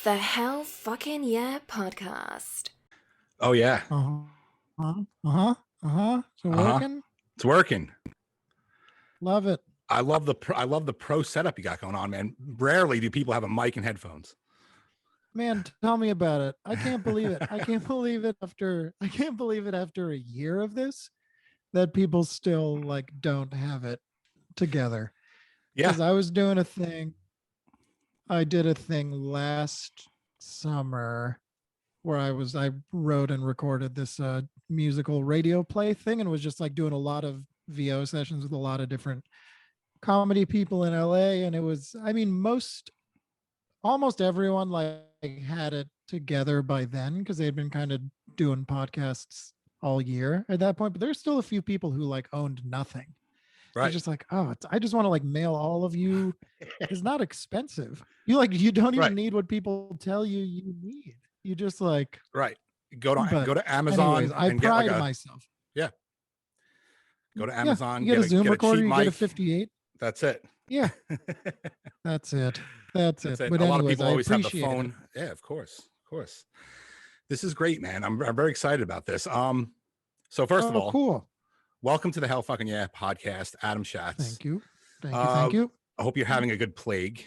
the Hell Fucking Yeah podcast. Oh yeah. So working? It's working. Love it. I love the pro setup you got going on, man. Rarely do people have a mic and headphones. Man, tell me about it. I can't believe it. I can't believe it after a year of this that people still like don't have it together. Yeah. Because I was doing a thing. I did a thing last summer where I wrote and recorded this musical radio play thing and was just like doing a lot of VO sessions with a lot of different comedy people in LA. And it was, I mean, almost everyone like had it together by then because they had been kind of doing podcasts all year at that point. But there's still a few people who like owned nothing. Right. They're just like, I just want to like mail all of you. It's not expensive. You don't even need what people tell you need. You just like go to Amazon. Anyways, I pride myself. Yeah. Go to Amazon. You get a Zoom recorder. You get a 58. That's it. Yeah. That's it. But a lot of people always have the phone. It. Yeah, of course. This is great, man. I'm very excited about this. So first of all, cool. Welcome to the Hell Fucking Yeah podcast, Adam Schatz. Thank you. Thank you. I hope you're having a good plague.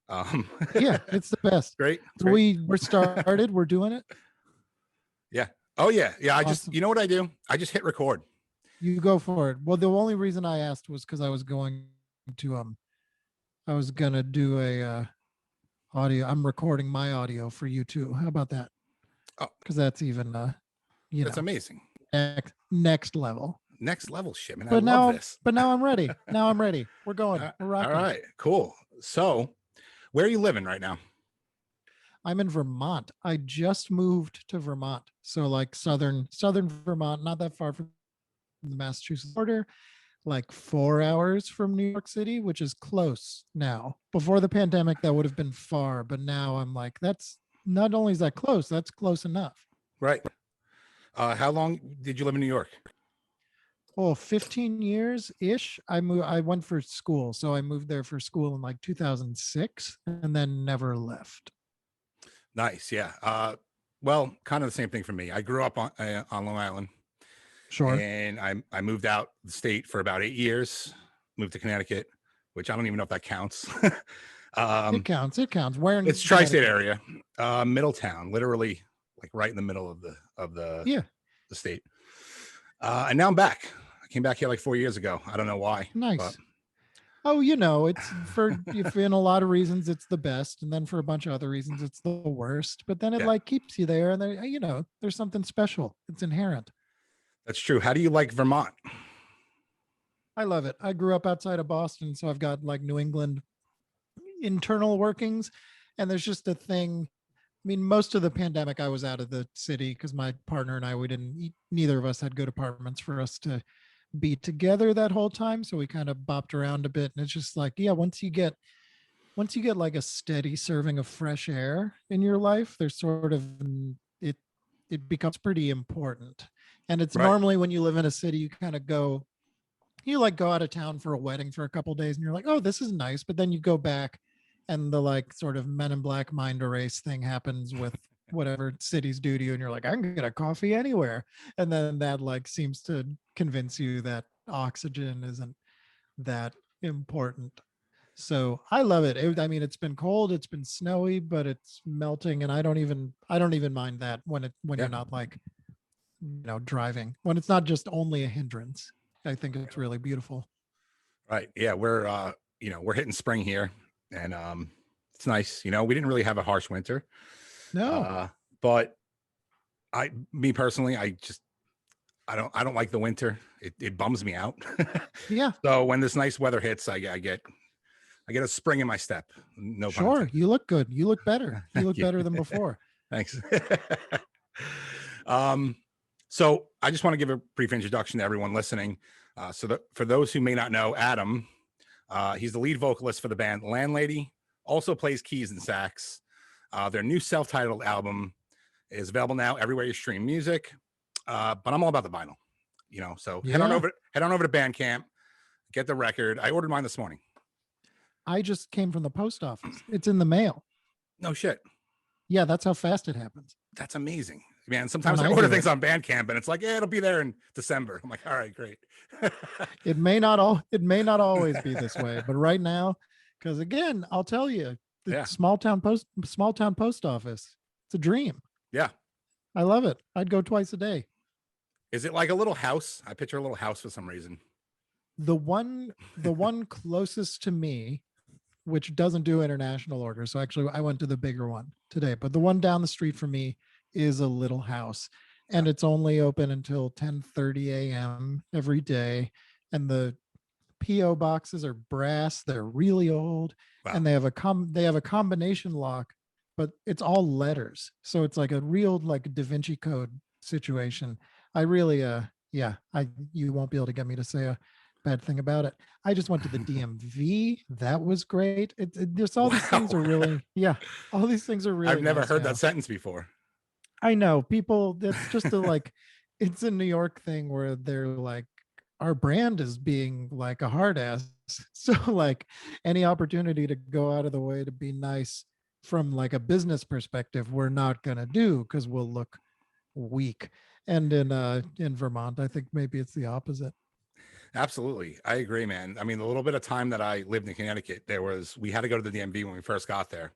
Yeah, it's the best. Great. We're started. We're doing it. Yeah. Oh yeah. Yeah. Awesome. You know what I do? I just hit record. You go for it. Well, the only reason I asked was because I was going to I was gonna do a audio. I'm recording my audio for you too. How about that? Oh, because that's even that's amazing. Next level. Next level shit, man. But I love this. But now I'm ready. We're going. We're rocking. All right, cool. So where are you living right now? I'm in Vermont. I just moved to Vermont. So like southern Vermont, not that far from the Massachusetts border, like 4 hours from New York City, which is close now. Before the pandemic, that would have been far. But now I'm like, that's not only is that close, that's close enough. Right. How long did you live in New York? 15 years ish. I went for school. So I moved there for school in like 2006 and then never left. Nice. Yeah. Well, kind of the same thing for me. I grew up on Long Island. Sure. And I moved out the state for about 8 years, moved to Connecticut, which I don't even know if that counts. It counts. Where in it's tri-state area, Middletown, literally like right in the middle of the state. And now I'm back. I came back here like 4 years ago. I don't know why. Nice. But... Oh, it's for in a lot of reasons it's the best, and then for a bunch of other reasons it's the worst. But then it like keeps you there, and there's something special. It's inherent. That's true. How do you like Vermont? I love it. I grew up outside of Boston, so I've got like New England internal workings, and there's just a thing. I mean, most of the pandemic I was out of the city because my partner and I, neither of us had good apartments for us to be together that whole time. So we kind of bopped around a bit, and it's just like, once you get like a steady serving of fresh air in your life, there's sort of it becomes pretty important. And it's normally when you live in a city, you kind of go out of town for a wedding for a couple of days and you're like, oh, this is nice. But then you go back and the like sort of Men in Black mind erase thing happens with whatever cities do to you. And you're like, I can get a coffee anywhere. And then that like seems to convince you that oxygen isn't that important. So I love it. It's been cold, it's been snowy, but it's melting. And I don't even mind that when you're not like, driving, when it's not just only a hindrance. I think it's really beautiful. Right. Yeah. We're hitting spring here, and it's nice. We didn't really have a harsh winter. No. But me personally, I don't like the winter. It bums me out. Yeah. So when this nice weather hits, I get a spring in my step. No. Sure. You look good. You look better. You look better than before. Thanks. So I just want to give a brief introduction to everyone listening. For those who may not know, Adam, he's the lead vocalist for the band Landlady, also plays keys and sax. Their new self-titled album is available now everywhere you stream music. But I'm all about the vinyl, so head on over to Bandcamp, get the record. I ordered mine this morning. I just came from the post office. It's in the mail. No shit. Yeah, that's how fast it happens. That's amazing, man. Sometimes When I I order do things it, on Bandcamp and it's like, yeah, it'll be there in December. I'm like, all right, great. it may not always be this way, but right now, because again, I'll tell you, the Yeah. small town post office, it's a dream. Yeah. I love it. I'd go twice a day. Is it like a little house? I picture a little house for some reason. The one closest to me, which doesn't do international orders. So actually I went to the bigger one today, but the one down the street from me is a little house, and it's only open until 10:30 a.m. every day. And the PO boxes are brass. They're really old. Wow. And they have a combination lock, but it's all letters. So it's like a real like Da Vinci Code situation. I really you won't be able to get me to say a bad thing about it. I just went to the DMV. That was great. There's all these things are really, all these things are really I've never nice heard now. that sentence before. I know people, that's just a like, it's a New York thing where they're like, our brand is being like a hard ass. So like any opportunity to go out of the way to be nice from like a business perspective, we're not going to do because we'll look weak. And in Vermont, I think maybe it's the opposite. Absolutely. I agree, man. I mean, the little bit of time that I lived in Connecticut, we had to go to the DMV when we first got there.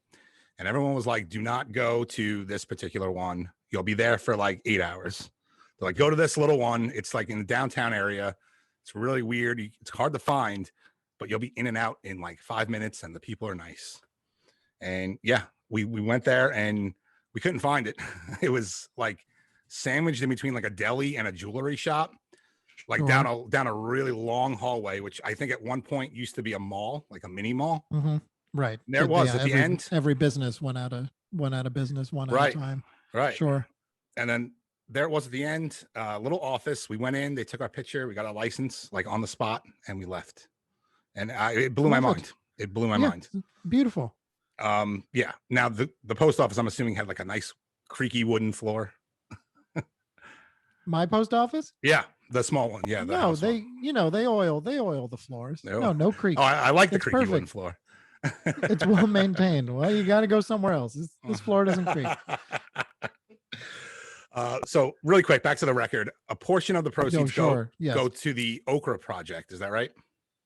And everyone was like, do not go to this particular one. You'll be there for like 8 hours. They're like, go to this little one. It's like in the downtown area. It's really weird. It's hard to find, but you'll be in and out in like 5 minutes and the people are nice. And yeah, we went there and we couldn't find it. It was like sandwiched in between like a deli and a jewelry shop. Like Sure. down a really long hallway, which I think at one point used to be a mall, like a mini mall. Mm-hmm. Right. And there it was at the end. Every business went out of business one at a time. Right. Sure. And then there it was at the end, little office. We went in, they took our picture, we got our license like on the spot, and we left. And it blew my mind. It blew my mind. Beautiful. Yeah. Now the post office, I'm assuming, had like a nice creaky wooden floor. My post office? Yeah, the small one. Yeah. No, they oil the floors. No creak. Oh, I like the It's creaky perfect. wooden floor. It's well maintained. Well, you got to go somewhere else. This floor doesn't creak. So really quick, back to the record. A portion of the proceeds go to the Okra Project. Is that right?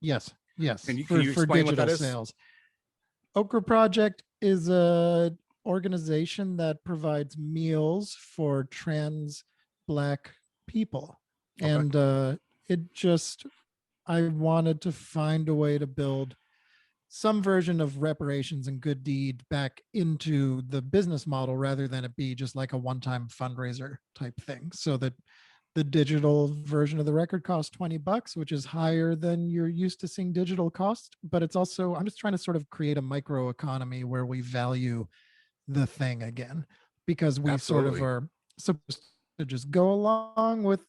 Yes. Can you explain what that is? Sales. Okra Project is a organization that provides meals for trans Black people. Okay. And I wanted to find a way to build some version of reparations and good deed back into the business model rather than it be just like a one-time fundraiser type thing. So that the digital version of the record costs $20, which is higher than you're used to seeing digital cost. But it's also, I'm just trying to sort of create a micro economy where we value the thing again, because we sort of are supposed to just go along with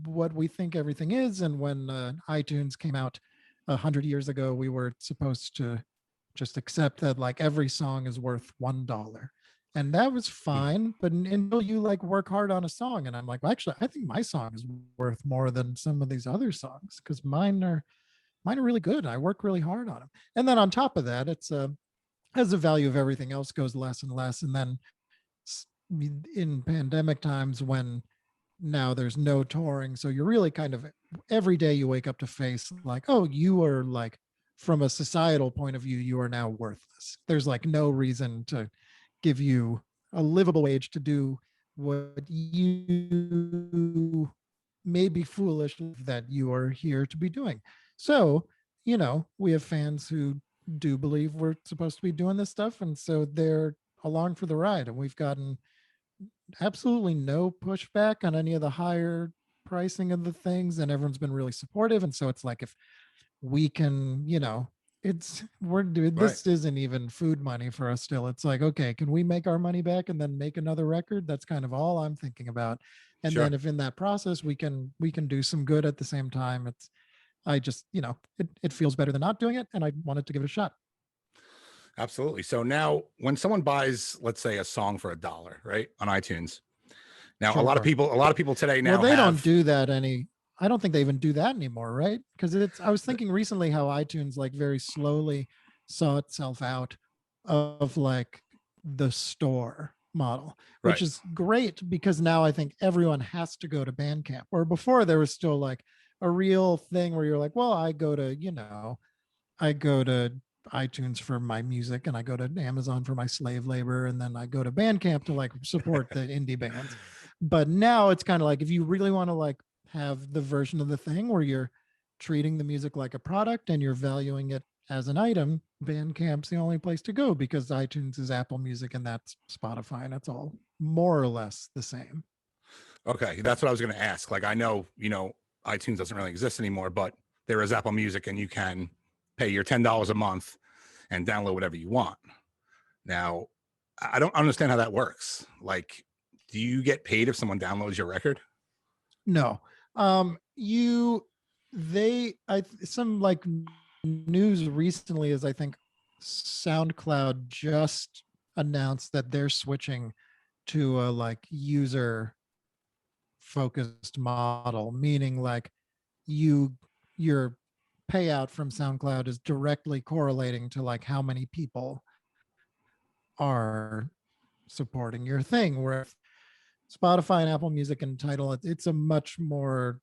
what we think everything is. And when iTunes came out 100 years ago, we were supposed to just accept that like every song is worth $1. And that was fine, but until you like work hard on a song, and I'm like, well, actually, I think my song is worth more than some of these other songs because mine are really good. I work really hard on them. And then on top of that, it's as the value of everything else goes less and less. And then in pandemic times when now there's no touring, so you're really kind of every day you wake up to face like, oh, you are like, from a societal point of view, you are now worthless. There's like no reason to give you a livable wage to do what you may be foolish that you are here to be doing. So, we have fans who do believe we're supposed to be doing this stuff, and so they're along for the ride, and we've gotten absolutely no pushback on any of the higher pricing of the things, and everyone's been really supportive. And so it's like, if we can, this isn't even food money for us still. It's like, okay, can we make our money back and then make another record? That's kind of all I'm thinking about. And then if in that process we can do some good at the same time, it feels better than not doing it, and I wanted to give it a shot. Absolutely. So now when someone buys, let's say, a song for $1, right, on iTunes, now a lot of people today now, they don't do that I don't think they even do that anymore, right? Because I was thinking recently how iTunes like very slowly saw itself out of like the store model, which Right. is great because now I think everyone has to go to Bandcamp. Where before there was still like a real thing where you're like, well, I go to, I go to iTunes for my music and I go to Amazon for my slave labor. And then I go to Bandcamp to like support the indie bands. But now it's kind of like, if you really want to like have the version of the thing where you're treating the music like a product and you're valuing it as an item, Bandcamp's the only place to go because iTunes is Apple Music and that's Spotify, and that's all more or less the same. Okay, that's what I was going to ask. Like, I know, iTunes doesn't really exist anymore, but there is Apple Music, and you can pay your $10 a month and download whatever you want. Now, I don't understand how that works. Like, do you get paid if someone downloads your record? No. Some like news recently is I think SoundCloud just announced that they're switching to a like user focused model, meaning like your payout from SoundCloud is directly correlating to like how many people are supporting your thing. Where Spotify and Apple Music and Tidal, it's a much more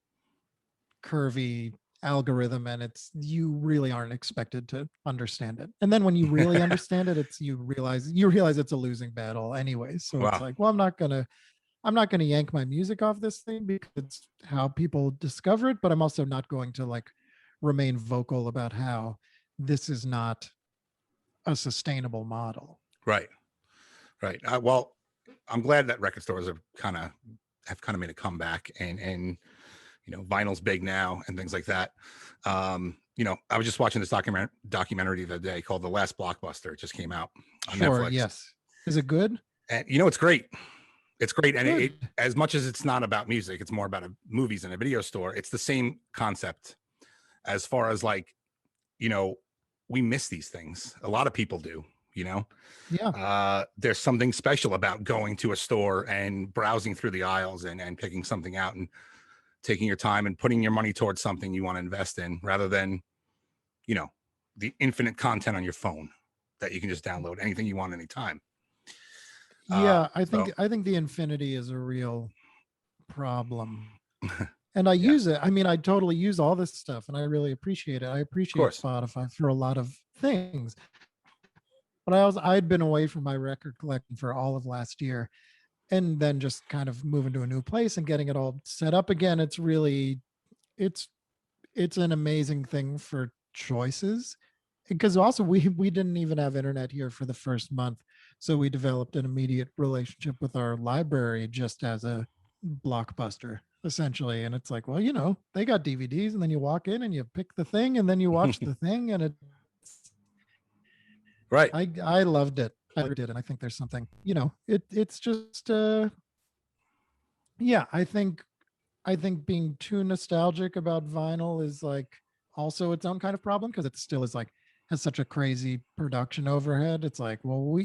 curvy algorithm, and you really aren't expected to understand it. And then when you really understand it, you realize it's a losing battle anyway. So Wow. it's like, well, I'm not gonna yank my music off this thing because it's how people discover it, but I'm also not going to like remain vocal about how this is not a sustainable model. Right. Well, I'm glad that record stores have kind of made a comeback, and vinyl's big now and things like that. I was just watching this documentary the other day called The Last Blockbuster. It just came out on Netflix. Yes. Is it good? And it's great. It's great. And it, as much as it's not about music, it's more about movies in a video store. It's the same concept as far as like, we miss these things. A lot of people do, Yeah. There's something special about going to a store and browsing through the aisles and picking something out and taking your time and putting your money towards something you want to invest in, rather than, the infinite content on your phone that you can just download anything you want anytime. Yeah, I think the infinity is a real problem. And I Yeah. use it. I mean, I totally use all this stuff and I really appreciate it. I appreciate Spotify for a lot of things. But I'd been away from my record collection for all of last year, and then just kind of moving to a new place and getting it all set up again. It's really it's an amazing thing for choices, because also we didn't even have internet here for the first month, so we developed an immediate relationship with our library just as a Blockbuster essentially. And it's like, well, they got DVDs, and then you walk in and you pick the thing and then you watch the thing, and right. I loved it. I did. And I think there's something, it's just yeah, I think being too nostalgic about vinyl is like also its own kind of problem, because it still is like has such a crazy production overhead. It's like, well, we,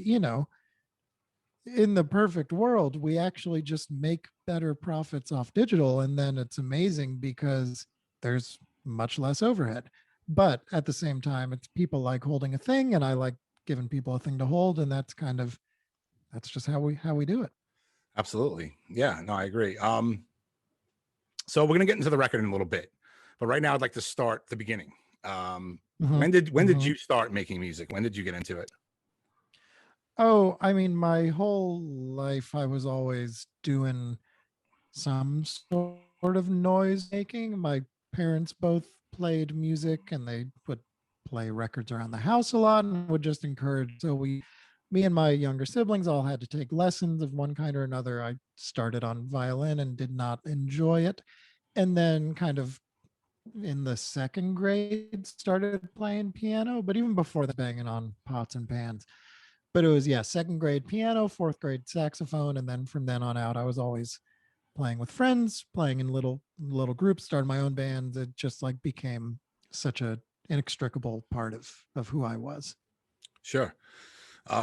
in the perfect world, we actually just make better profits off digital, and then it's amazing because there's much less overhead. But at the same time, it's people like holding a thing, and I like giving people a thing to hold, and that's just how we do it. Absolutely. Yeah, no, I agree. So we're going to get into the record in a little bit, but right now I'd like to start the beginning. When did you start making music? When did you get into it? Oh, I mean, my whole life I was always doing some sort of noise making. My parents both played music, and they would play records around the house a lot and would just encourage. So me and my younger siblings all had to take lessons of one kind or another. I started on violin and did not enjoy it. And then kind of in the second grade started playing piano, but even before that, banging on pots and pans. But it was, second grade piano, fourth grade saxophone. And then from then on out, I was always playing with friends, playing in little groups, started my own band. It just like became such a inextricable part of who I was. Sure.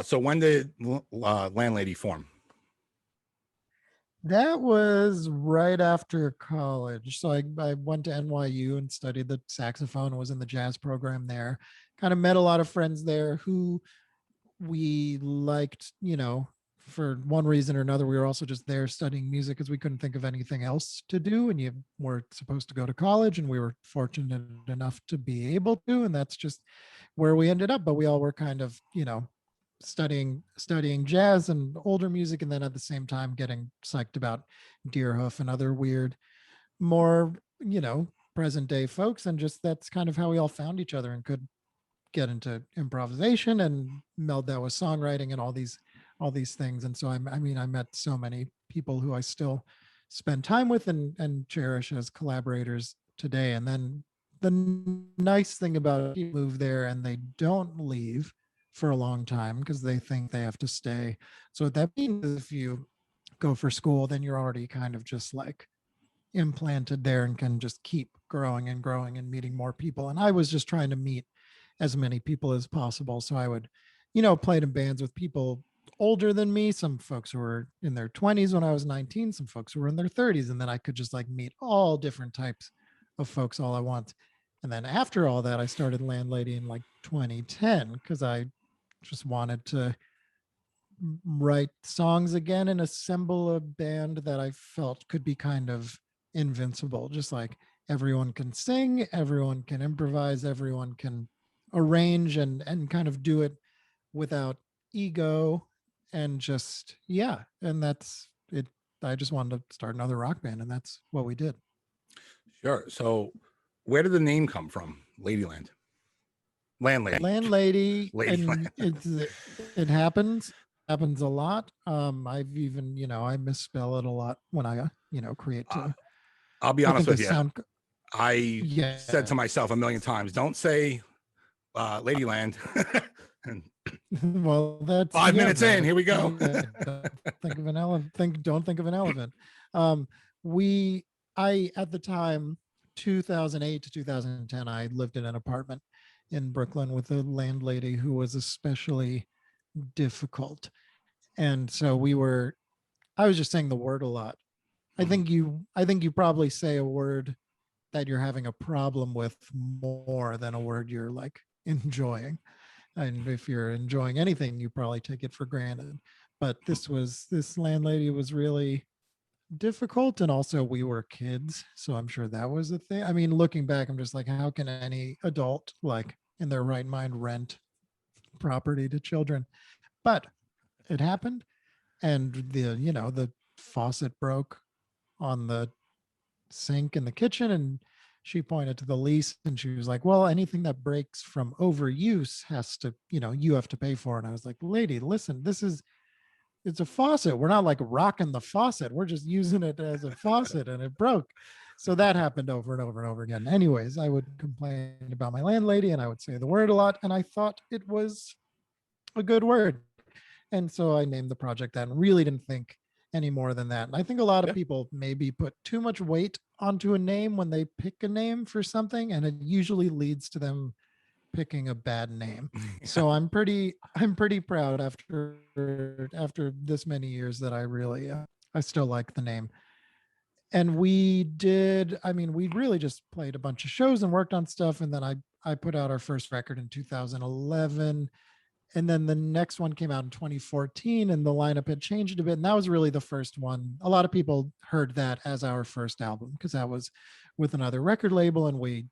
So when did Landlady form? That was right after college. So I went to NYU and studied the saxophone, was in the jazz program there, kind of met a lot of friends there who we liked, for one reason or another, we were also just there studying music because we couldn't think of anything else to do. And you were supposed to go to college, and we were fortunate enough to be able to. And that's just where we ended up. But we all were kind of, studying jazz and older music, and then at the same time getting psyched about Deerhoof and other weird, more, present day folks. And just that's kind of how we all found each other and could get into improvisation and meld that with songwriting and all these things. And so I met so many people who I still spend time with and cherish as collaborators today. And then the nice thing about it, you move there and they don't leave for a long time because they think they have to stay. So what that means is if you go for school, then you're already kind of just like implanted there and can just keep growing and growing and meeting more people. And I was just trying to meet as many people as possible. So I would, played in bands with people older than me, some folks who were in their 20s when I was 19, some folks who were in their 30s. And then I could just like meet all different types of folks all at once. And then after all that, I started Landlady in like 2010 because I just wanted to write songs again and assemble a band that I felt could be kind of invincible. Just like everyone can sing, everyone can improvise, everyone can arrange and kind of do it without ego, and just and that's it. I just wanted to start another rock band, and that's what we did. Sure. So where did the name come from? Ladyland. Landlady. Ladyland. And it happens a lot. I've even, I misspell it a lot when I create I'll be honest with you. I Yeah. said to myself a million times, don't say Ladyland. Well, that's 5 minutes in. Here we go. Don't think of an elephant. I at the time, 2008 to 2010, I lived in an apartment in Brooklyn with a landlady who was especially difficult, and so I was just saying the word a lot. I think you probably say a word that you're having a problem with more than a word you're like enjoying. And if you're enjoying anything, you probably take it for granted. But this landlady was really difficult. And also we were kids. So I'm sure that was a thing. I mean, looking back, I'm just like, how can any adult like in their right mind rent property to children? But it happened. And the faucet broke on the sink in the kitchen, and she pointed to the lease and she was like, well, anything that breaks from overuse has to, you have to pay for it. And I was like, lady, listen, it's a faucet. We're not like rocking the faucet. We're just using it as a faucet, and it broke. So that happened over and over and over again. Anyways, I would complain about my landlady and I would say the word a lot, and I thought it was a good word. And so I named the project that and really didn't think any more than that. And I think a lot of people maybe put too much weight onto a name when they pick a name for something, and it usually leads to them picking a bad name. So I'm pretty proud after this many years that I really I still like the name. And we really just played a bunch of shows and worked on stuff, and then I put out our first record in 2011. And then the next one came out in 2014, and the lineup had changed a bit. And that was really the first one. A lot of people heard that as our first album because that was with another record label, and we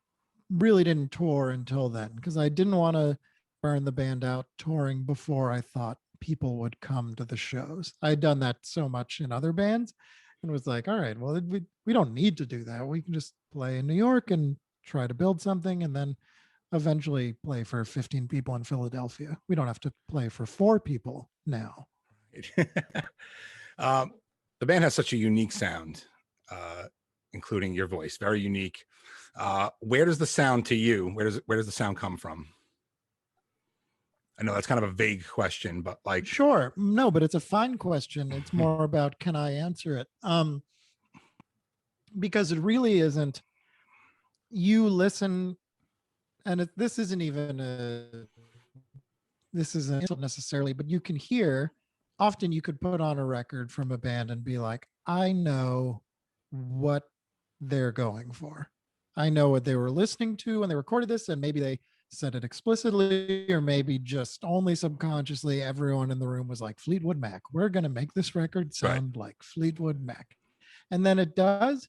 really didn't tour until then because I didn't want to burn the band out touring before I thought people would come to the shows. I had done that so much in other bands and was like, all right, well, we don't need to do that. We can just play in New York and try to build something, and then eventually play for 15 people in Philadelphia. We don't have to play for 4 people now. The band has such a unique sound, including your voice, very unique. Where does the sound to you, where does the sound come from? I know that's kind of a vague question, but like, sure. No, but it's a fine question. It's more about, can I answer it? Because it really isn't. You listen, and this isn't necessarily, but you can hear, often you could put on a record from a band and be like, I know what they're going for. I know what they were listening to when they recorded this, and maybe they said it explicitly or maybe just only subconsciously, everyone in the room was like, Fleetwood Mac, we're going to make this record sound like Fleetwood Mac. And then it does.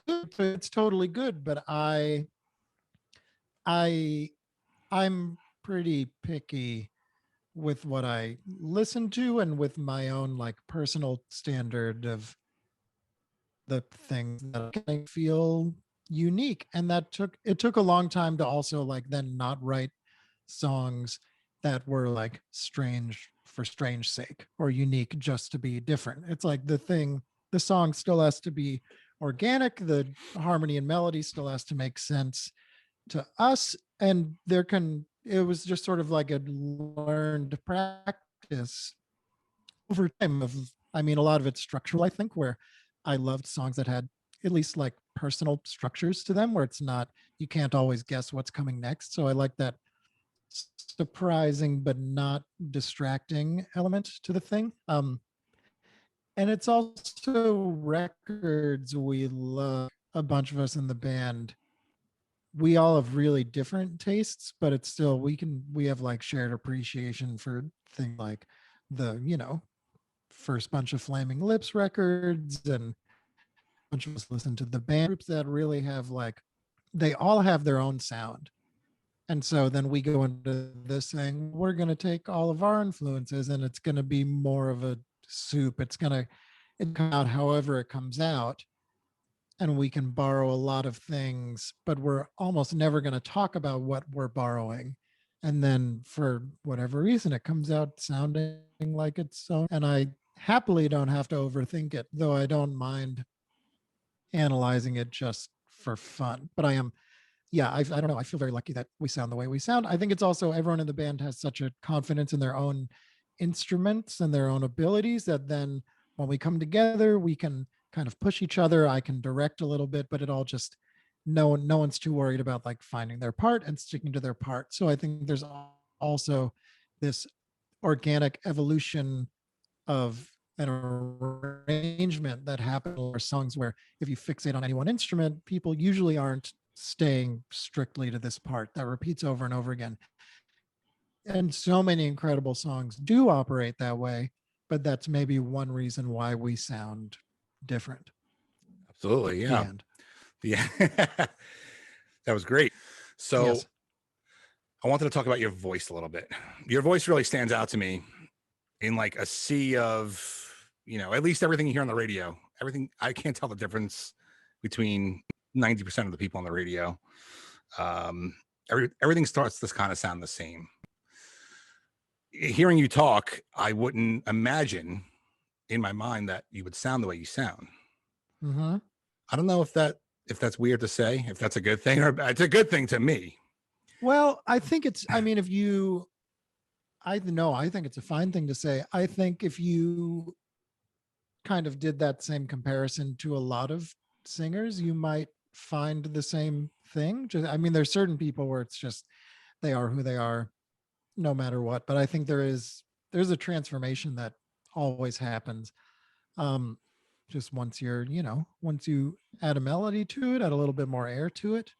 It's totally good, but I'm pretty picky with what I listen to and with my own like personal standard of the things that I feel unique. And that took a long time to also like then not write songs that were like strange for strange sake or unique just to be different. It's like the song still has to be organic, the harmony and melody still has to make sense to us, and it was just sort of like a learned practice over time of, I mean, a lot of it's structural, I think, where I loved songs that had at least like personal structures to them where it's not, you can't always guess what's coming next. So I like that surprising but not distracting element to the thing. And it's also records we love, a bunch of us in the band. We all have really different tastes, but it's still, we have like shared appreciation for things like the, first bunch of Flaming Lips records, and a bunch of us listen to the band groups that really have like, they all have their own sound. And so then we go into this thing, we're going to take all of our influences and it's going to be more of a soup. It come out however it comes out. And we can borrow a lot of things, but we're almost never going to talk about what we're borrowing. And then for whatever reason, it comes out sounding like its own. And I happily don't have to overthink it, though I don't mind analyzing it just for fun. But I don't know. I feel very lucky that we sound the way we sound. I think it's also everyone in the band has such a confidence in their own instruments and their own abilities that then when we come together, we can kind of push each other. I can direct a little bit, but it all just, no one's too worried about like finding their part and sticking to their part. So I think there's also this organic evolution of an arrangement that happens in our songs where if you fixate on any one instrument, people usually aren't staying strictly to this part that repeats over and over again. And so many incredible songs do operate that way, but that's maybe one reason why we sound different. Absolutely. Yeah. The end. Yeah. That was great. So Yes. I wanted to talk about your voice a little bit. Your voice really stands out to me in like a sea of, at least everything you hear on the radio. Everything, I can't tell the difference between 90% of the people on the radio. Everything starts to kind of sound the same. Hearing you talk, I wouldn't imagine in my mind that you would sound the way you sound. Mm-hmm. I don't know if that's weird to say, if that's a good thing, or it's a good thing to me. Well, I think I think it's a fine thing to say. I think if you kind of did that same comparison to a lot of singers, you might find the same thing. There's certain people where it's just, they are who they are no matter what. But I think there's a transformation that always happens. Just once you add a melody to it, add a little bit more air to it.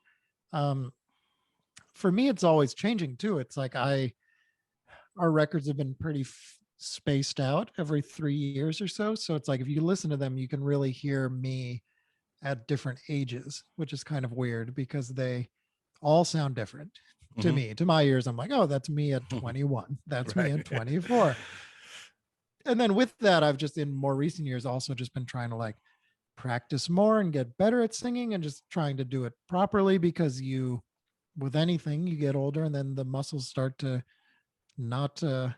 For me, it's always changing too. It's like our records have been pretty spaced out every 3 years or so. So it's like, if you listen to them, you can really hear me at different ages, which is kind of weird because they all sound different to me. To my ears, I'm like, oh, that's me at 21. That's me at 24. And then with that, I've just in more recent years also just been trying to like practice more and get better at singing and just trying to do it properly, because with anything, you get older and then the muscles start to not to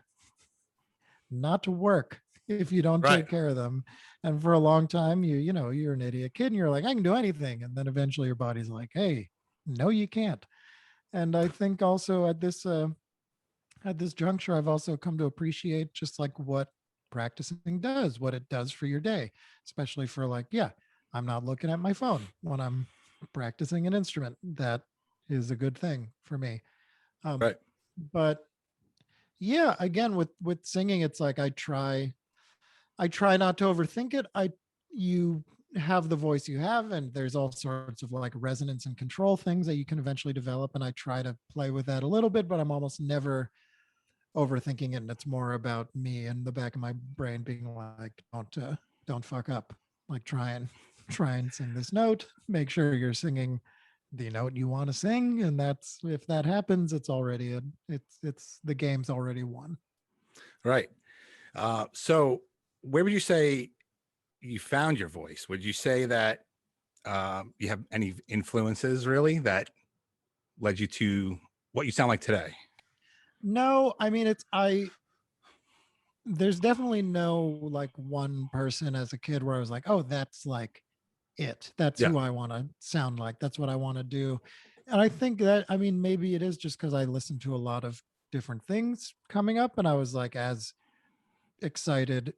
work if you don't take care of them. And for a long time, you're an idiot kid and you're like, I can do anything. And then eventually your body's like, hey, no, you can't. And I think also at this juncture, I've also come to appreciate just like what practicing does, what it does for your day, especially for like, I'm not looking at my phone when I'm practicing an instrument. That is a good thing for me. But yeah, again, with singing, it's like I try not to overthink it. have the voice you have, and there's all sorts of like resonance and control things that you can eventually develop, and I try to play with that a little bit, but I'm almost never overthinking it, and it's more about me in the back of my brain being like, don't fuck up, like try and sing this note, make sure you're singing the note you want to sing, and that's, if that happens, it's already it's the game's already won. Right. So where would you say you found your voice? Would you say that you have any influences really that led you to what you sound like today? No, I mean, there's definitely no like one person as a kid where I was like, oh, that's like that's Yeah. who I want to sound like, that's what I want to do. And I think that, I mean, maybe it is just because I listened to a lot of different things coming up, and I was like as excited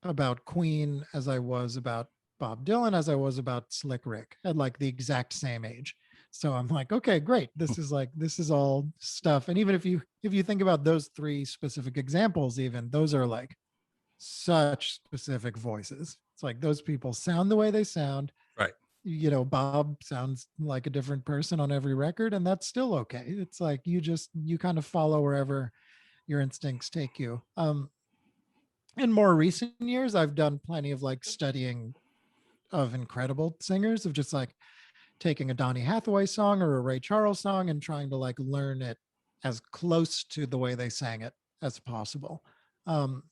about Queen as I was about Bob Dylan, as I was about Slick Rick, at like the exact same age. So I'm like, okay, great. This is all stuff. And even if you think about those three specific examples, even those are like such specific voices. It's like those people sound the way they sound. Right. You know, Bob sounds like a different person on every record, and that's still okay. It's like you kind of follow wherever your instincts take you. In more recent years, I've done plenty of like studying of incredible singers, of just like taking a Donny Hathaway song or a Ray Charles song and trying to like learn it as close to the way they sang it as possible. Um,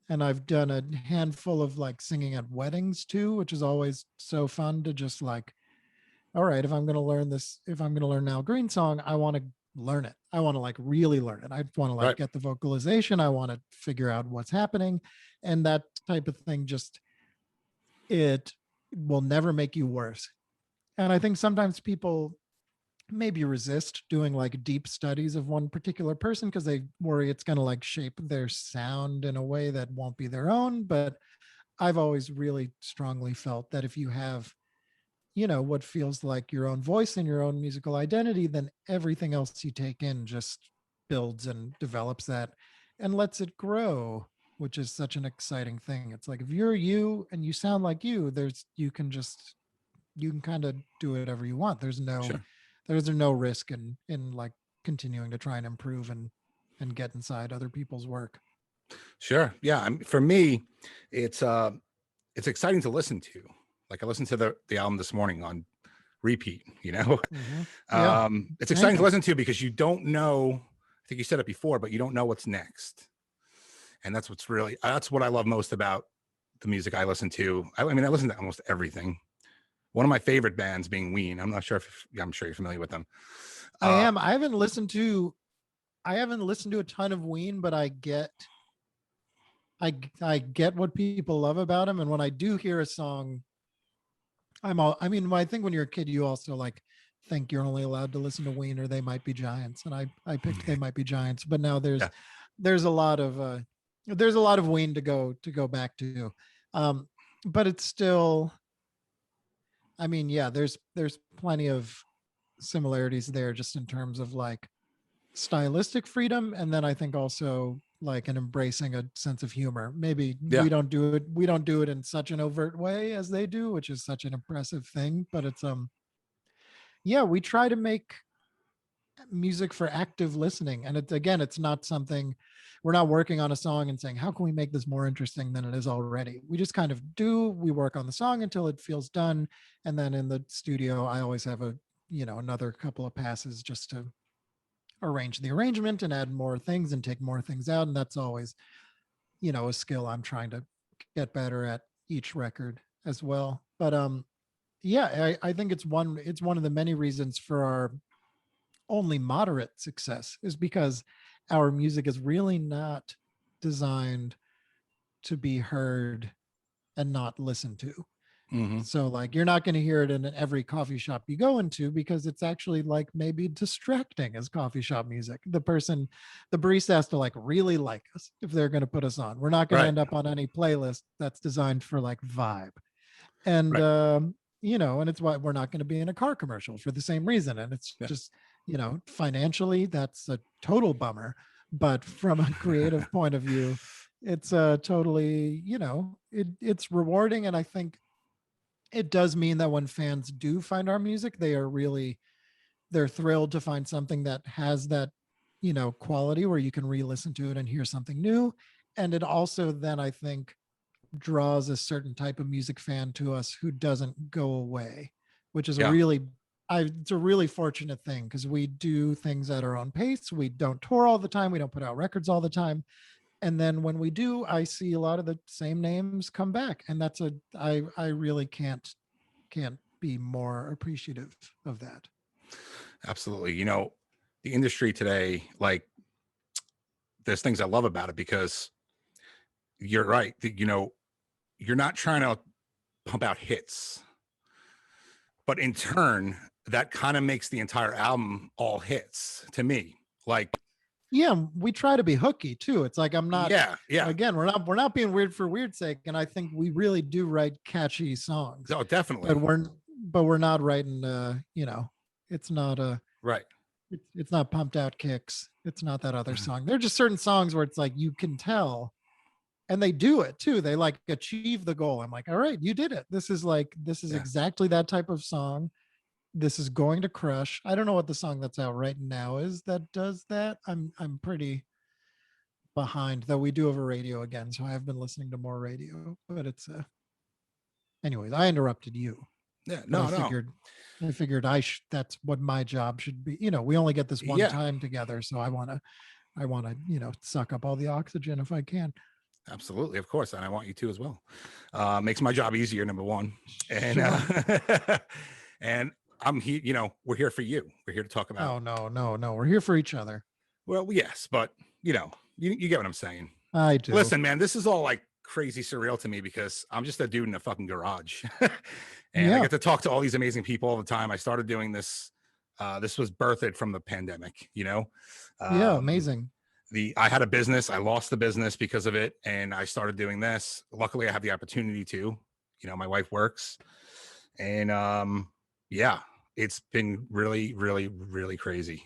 and I've done a handful of like singing at weddings too, which is always so fun to just like, all right, if I'm going to learn this, if I'm going to learn Al Green song, I want to learn it. I want to like really learn it. I want to like Right. get the vocalization. I want to figure out what's happening. And that type of thing, just, it will never make you worse. And I think sometimes people maybe resist doing like deep studies of one particular person because they worry it's going to like shape their sound in a way that won't be their own. But I've always really strongly felt that if you have, you know, what feels like your own voice and your own musical identity, then everything else you take in just builds and develops that and lets it grow, which is such an exciting thing. It's like if you're you and you sound like you, you can kind of do whatever you want. Sure. There's no risk in like continuing to try and improve and get inside other people's work. Sure. Yeah. For me, it's exciting to listen to. Like I listened to the album this morning on repeat, you know. Mm-hmm. Yeah. It's exciting to listen to because you don't know, I think you said it before, but you don't know what's next. And that's what I love most about the music I listen to. I mean, I listen to almost everything. One of my favorite bands being Ween. I'm sure you're familiar with them. I am. I haven't listened to a ton of Ween, but I get what people love about him. And when I do hear a song, I mean, I think when you're a kid, you also like think you're only allowed to listen to Ween or They Might Be Giants. And I picked They Might Be Giants, but now there's a lot of Ween to go back to. But it's still, I mean, yeah, there's plenty of similarities there just in terms of like stylistic freedom, and then I think also like an embracing a sense of humor. Maybe we don't do it in such an overt way as they do, which is such an impressive thing, but it's yeah, we try to make music for active listening, and it's not something, we're not working on a song and saying how can we make this more interesting than it is already. We just kind of we work on the song until it feels done, and then in the studio I always have another couple of passes just to arrange the arrangement and add more things and take more things out, and that's always a skill I'm trying to get better at each record as well. But yeah, I think it's one of the many reasons for our only moderate success is because our music is really not designed to be heard and not listened to. Mm-hmm. So like you're not going to hear it in every coffee shop you go into because it's actually like maybe distracting as coffee shop music. The barista has to like really like us if they're going to put us on. We're not going to end up on any playlist that's designed for like vibe. And and it's why we're not going to be in a car commercial for the same reason. And it's just, financially that's a total bummer. But from a creative point of view, it's totally, it's rewarding. And I think it does mean that when fans do find our music, they're thrilled to find something that has that, quality where you can re-listen to it and hear something new. And it also then, I think, draws a certain type of music fan to us who doesn't go away, which is Yeah. it's a really fortunate thing, because we do things at our own pace. We don't tour all the time. We don't put out records all the time. And then when we do, I see a lot of the same names come back. And I really can't be more appreciative of that. Absolutely. You know, the industry today, like, there's things I love about it, because you're right. You know, you're not trying to pump out hits, but in turn, that kind of makes the entire album all hits to me. Like, Yeah, we try to be hooky too. It's like, I'm not, yeah. again, we're not being weird for weird's sake. And I think we really do write catchy songs, Oh, definitely. but we're not writing, it's not Right. it's not pumped out kicks. It's not that other song. There are just certain songs where it's like, you can tell, and they do it too. They like achieve the goal. I'm like, all right, you did it. This is Yeah. exactly that type of song. This is going to crush. I don't know what the song that's out right now is that does that. I'm pretty behind, though. We do have a radio again, so I have been listening to more radio. But it's anyways, I interrupted you. Yeah. But No, no. I figured that's what my job should be. We only get this one Yeah. time together, so I want to suck up all the oxygen if I can. Absolutely, of course, and I want you to as well. Makes my job easier, number one, and Sure. and I'm here. You know, we're here for you. We're here to talk about. Oh no, we're here for each other. Well, yes, but you know, you get what I'm saying. I do. Listen, man, this is all like crazy surreal to me, because I'm just a dude in a fucking garage, and I Yeah. get to talk to all these amazing people all the time. I started doing this. This was birthed from the pandemic. You know. Yeah, amazing. I had a business. I lost the business because of it, and I started doing this. Luckily, I have the opportunity to. You know, my wife works, and yeah, it's been really, really, really crazy.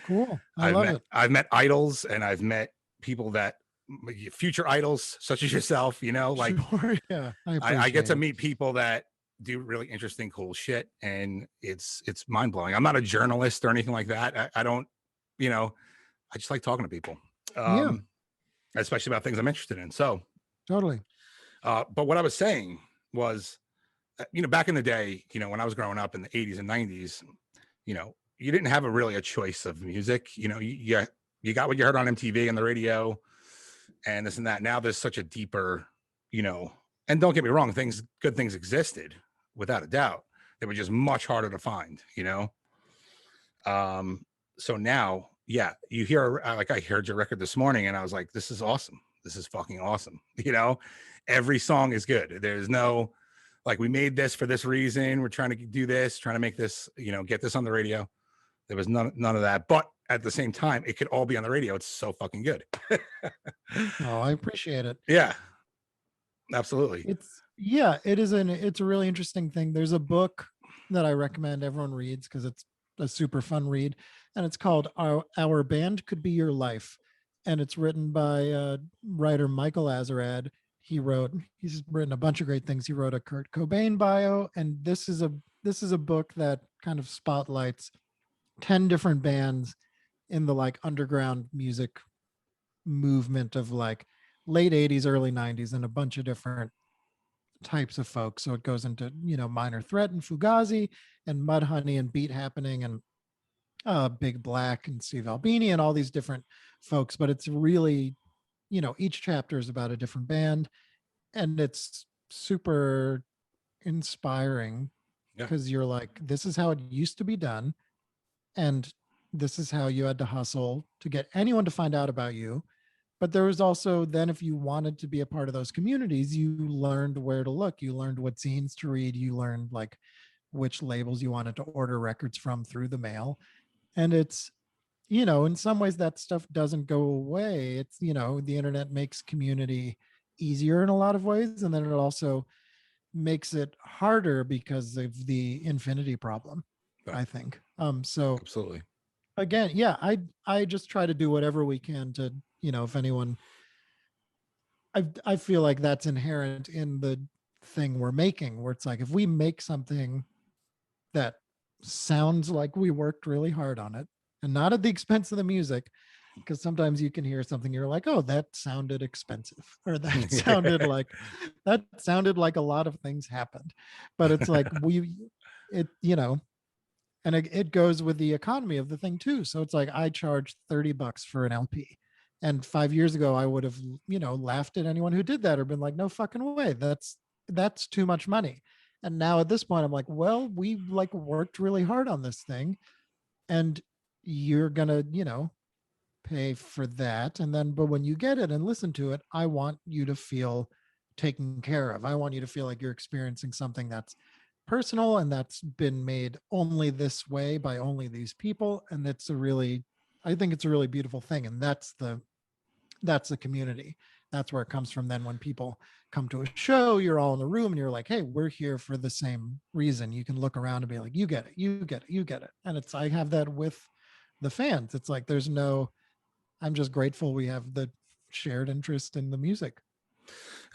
Cool. I love it. I've met idols, and I've met people that future idols, such as yourself. You know, like Sure, yeah, I get to appreciate it. meet people that do really interesting, cool shit, and it's mind blowing. I'm not a journalist or anything like that. I don't, you know, I just like talking to people, Yeah, especially about things I'm interested in. So, totally. but what I was saying was, you know, back in the day, you know, when I was growing up in the 80s and 90s, you know, you didn't have a choice of music. You know, you got what you heard on MTV and the radio and this and that. Now there's such a deeper, you know, and don't get me wrong, good things existed without a doubt. They were just much harder to find, you know? So now, yeah, you hear, like, I heard your record this morning and I was like, this is awesome. This is fucking awesome. You know, every song is good. There's no, like, we made this for this reason. We're trying to do this, trying to make this, you know, get this on the radio. There was none of that. But at the same time, it could all be on the radio. It's so fucking good. Oh, I appreciate it. Yeah, absolutely. It's a really interesting thing. There's a book that I recommend everyone reads because it's a super fun read, and it's called Our Band Could Be Your Life, and it's written by writer Michael Azerrad. He's written a bunch of great things. He wrote a Kurt Cobain bio, and this is a book that kind of spotlights 10 different bands in the like underground music movement of like late 80s, early 90s, and a bunch of different types of folks. So it goes into, Minor Threat and Fugazi and Mudhoney and Beat Happening and Big Black and Steve Albini and all these different folks. But it's really, each chapter is about a different band, and it's super inspiring because you're like, this is how it used to be done. And this is how you had to hustle to get anyone to find out about you. But there was also then, if you wanted to be a part of those communities, you learned where to look. You learned what zines to read. You learned like which labels you wanted to order records from through the mail. And it's, in some ways that stuff doesn't go away. It's, the internet makes community easier in a lot of ways. And then it also makes it harder because of the infinity problem, I think. So absolutely. Again, yeah, I just try to do whatever we can to, if anyone, I feel like that's inherent in the thing we're making, where it's like, if we make something that sounds like we worked really hard on it and not at the expense of the music, because sometimes you can hear something, you're like, oh, that sounded expensive, or that sounded like a lot of things happened. But it's like, and it goes with the economy of the thing too. So it's like, I charge $30 for an LP. And 5 years ago, I would have, laughed at anyone who did that, or been like, no fucking way. That's too much money. And now at this point, I'm like, well, we like worked really hard on this thing, and you're gonna, pay for that. And then, but when you get it and listen to it, I want you to feel taken care of. I want you to feel like you're experiencing something that's personal and that's been made only this way by only these people. And I think it's a really beautiful thing. And that's the community. That's where it comes from. Then when people come to a show, you're all in the room and you're like, hey, we're here for the same reason. You can look around and be like, you get it, you get it, you get it. And I have that with the fans. It's like, I'm just grateful we have the shared interest in the music.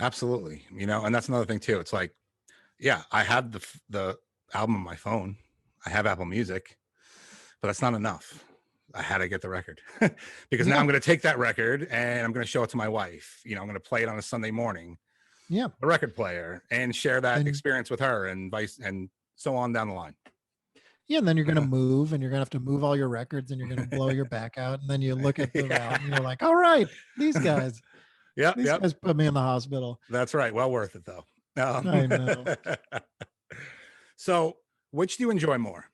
Absolutely. And that's another thing too. It's like, yeah, I have the album on my phone. I have Apple Music, but that's not enough. I had to get the record because now I'm going to take that record and I'm going to show it to my wife. I'm going to play it on a Sunday morning. Yeah. A record player, and share that experience with her, and so on down the line. Yeah. And then you're going to move, and you're going to have to move all your records, and you're going to blow your back out. And then you look at the route and you're like, all right, these guys. Yeah. These guys put me in the hospital. That's right. Well worth it though. I know. So which do you enjoy more?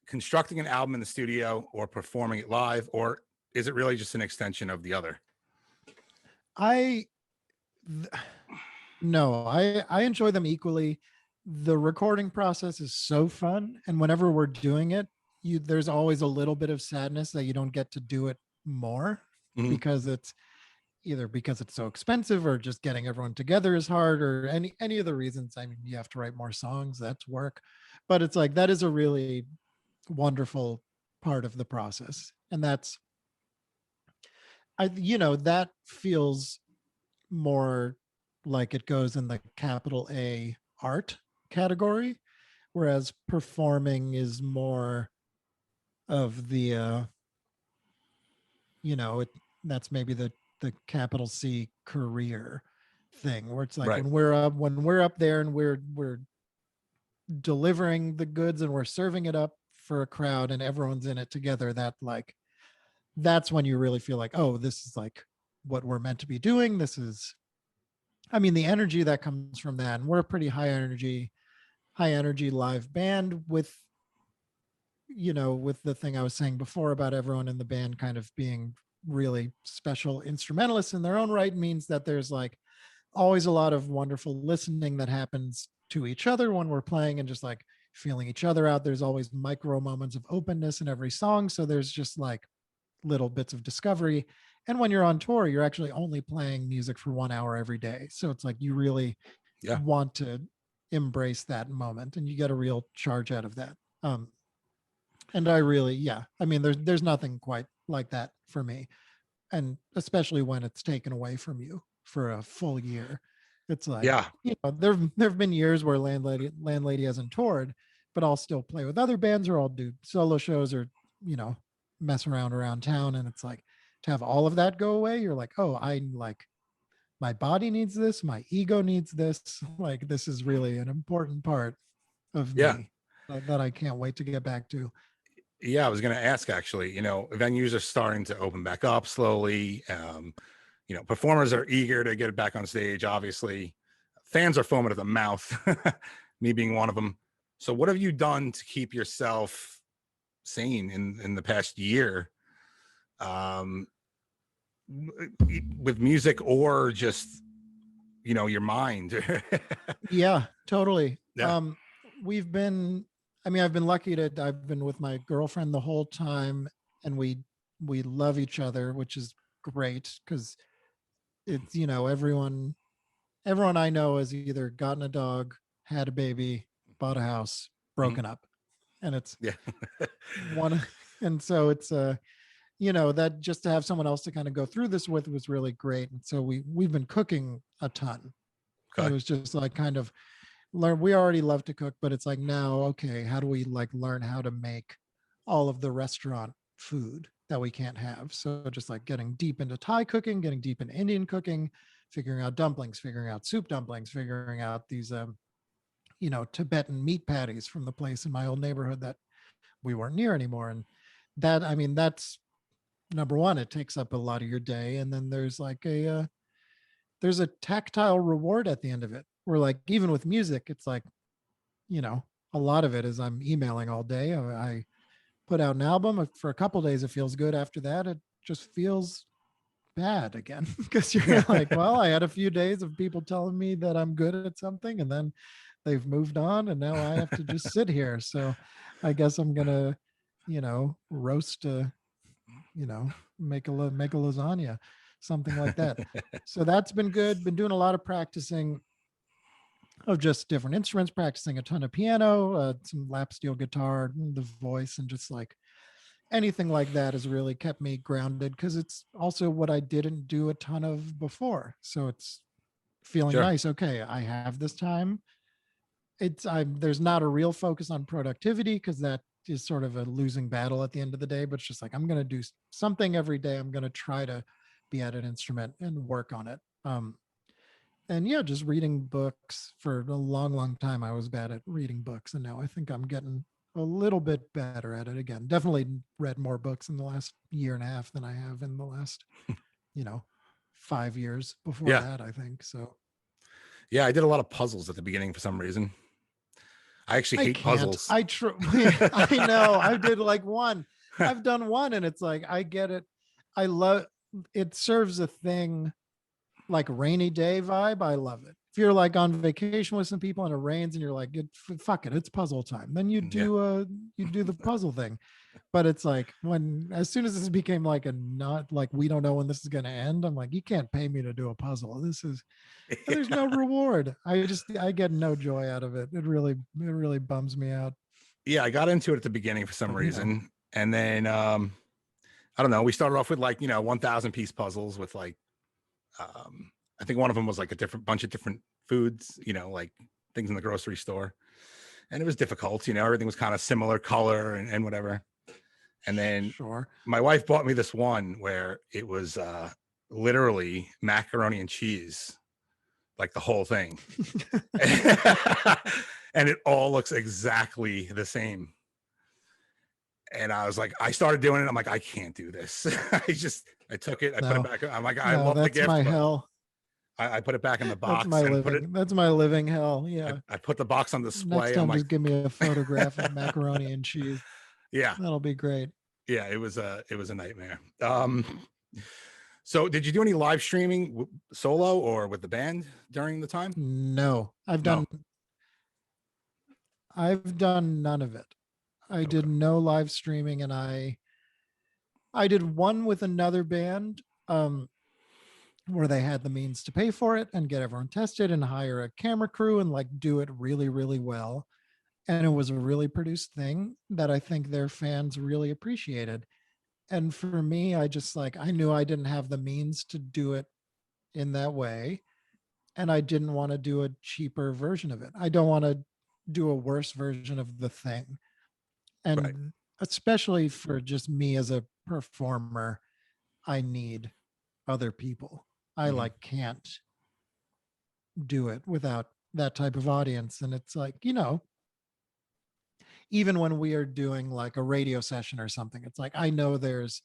Constructing an album in the studio or performing it live, or is it really just an extension of the other? I enjoy them equally. The recording process is so fun, and whenever we're doing it, there's always a little bit of sadness that you don't get to do it more, because it's either because it's so expensive, or just getting everyone together is hard, or any of the reasons. I mean, you have to write more songs, that's work. But it's like, that is a really wonderful part of the process. And that feels more like it goes in the capital A art category, whereas performing is more of the that's maybe the capital C career thing, where it's like, right, when we're up there and we're delivering the goods and we're serving it up for a crowd and everyone's in it together, that's when you really feel like, oh, this is like what we're meant to be doing. This is, the energy that comes from that. And we're a pretty high energy live band with the thing I was saying before about everyone in the band kind of being really special instrumentalists in their own right, means that there's like always a lot of wonderful listening that happens to each other when we're playing, and just like feeling each other out. There's always micro moments of openness in every song. So there's just like little bits of discovery. And when you're on tour, you're actually only playing music for 1 hour every day. So it's like, you really want to embrace that moment, and you get a real charge out of that. And I really, there's nothing quite like that for me. And especially when it's taken away from you for a full year. It's like, there've been years where Landlady hasn't toured, but I'll still play with other bands, or I'll do solo shows, or, mess around town. And it's like, to have all of that go away, you're like, oh, my body needs this. My ego needs this. Like, this is really an important part of me that I can't wait to get back to. Yeah, I was going to ask, actually, venues are starting to open back up slowly. Performers are eager to get back on stage. Obviously, fans are foaming at the mouth, me being one of them. So what have you done to keep yourself sane in the past year, with music, or just, your mind? Yeah, totally. Yeah. I've been lucky I've been with my girlfriend the whole time, and we love each other, which is great, because it's, everyone I know has either gotten a dog, had a baby, bought a house, broken up. And it's one. And so it's that just to have someone else to kind of go through this with was really great. And so we've been cooking a ton. Okay. It was just like kind of learn. We already love to cook, but it's like now, okay, how do we like learn how to make all of the restaurant food that we can't have? So just like getting deep into Thai cooking, getting deep in Indian cooking, figuring out dumplings, figuring out soup dumplings, figuring out these Tibetan meat patties from the place in my old neighborhood that we weren't near anymore. And that, I mean, that's number one. It takes up a lot of your day, and then there's like there's a tactile reward at the end of it. Where like even with music, it's like, a lot of it is I'm emailing all day. I put out an album for a couple days, it feels good. After that, it just feels bad again because you're like, well, I had a few days of people telling me that I'm good at something, and then they've moved on, and now I have to just sit here. So I guess I'm gonna, roast make a lasagna, something like that. So that's been good. Been doing a lot of practicing of just different instruments, practicing a ton of piano, some lap steel guitar, the voice, and just like anything like that has really kept me grounded because it's also what I didn't do a ton of before. So it's feeling Sure. nice. Okay, I have this time. There's not a real focus on productivity because that is sort of a losing battle at the end of the day, but it's just like, I'm going to do something every day. I'm going to try to be at an instrument and work on it. And yeah, just reading books. For a long, long time, I was bad at reading books. And now I think I'm getting a little bit better at it again. Definitely read more books in the last year and a half than I have in the last, 5 years before Yeah. that, I think. So Yeah, I did a lot of puzzles at the beginning for some reason. I actually hate puzzles. I know. I did like one. I've done one, and it's like, I get it. I love it. Serves a thing like rainy day vibe. I love it. If you're like on vacation with some people and it rains and you're like, fuck it, it's puzzle time. Then you do the puzzle thing. But it's like as soon as this became like not like, we don't know when this is going to end, I'm like, you can't pay me to do a puzzle. There's no reward. I get no joy out of it. It really bums me out. Yeah, I got into it at the beginning for some reason. And then I don't know, we started off with like, 1,000 piece puzzles with like I think one of them was like a bunch of different foods, like things in the grocery store. And it was difficult, everything was kind of similar color and whatever. And then my wife bought me this one where it was literally macaroni and cheese, like the whole thing. And it all looks exactly the same. And I was like, I started doing it. I'm like, I can't do this. I took it, I put it back. I'm like, I love the gift. That's my hell. I put it back in the box. That's my living hell. Yeah. I put the box on display. Next time, just give me a photograph of macaroni and cheese. Yeah. That'll be great. Yeah, it was a nightmare. So did you do any live streaming solo or with the band during the time? No, I've done none of it. I did no live streaming, and I did one with another band where they had the means to pay for it and get everyone tested and hire a camera crew and like do it really, really well. And it was a really produced thing that I think their fans really appreciated. And for me, I just like, I knew I didn't have the means to do it in that way. And I didn't want to do a cheaper version of it. I don't want to do a worse version of the thing. And especially for just me as a performer, I need other people. I like can't do it without that type of audience. And it's like, even when we are doing like a radio session or something, it's like, I know there's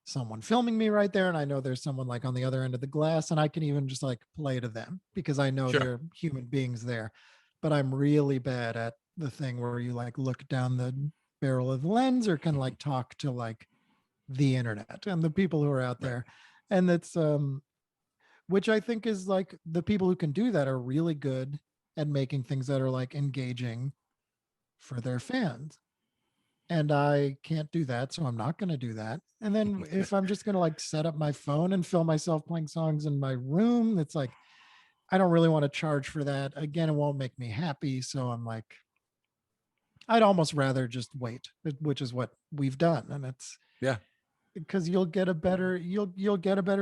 someone filming me right there, and I know there's someone like on the other end of the glass, and I can even just like play to them because I know they're human beings there. But I'm really bad at the thing where you like look down the barrel of the lens or can like talk to like the internet and the people who are out there. And it's which I think is like, the people who can do that are really good at making things that are like engaging for their fans. And I can't do that, so I'm not going to do that. And then if I'm just going to like set up my phone and film myself playing songs in my room, it's like, I don't really want to charge for that. Again, it won't make me happy. So I'm like, I'd almost rather just wait, which is what we've done. And it's because you'll get a better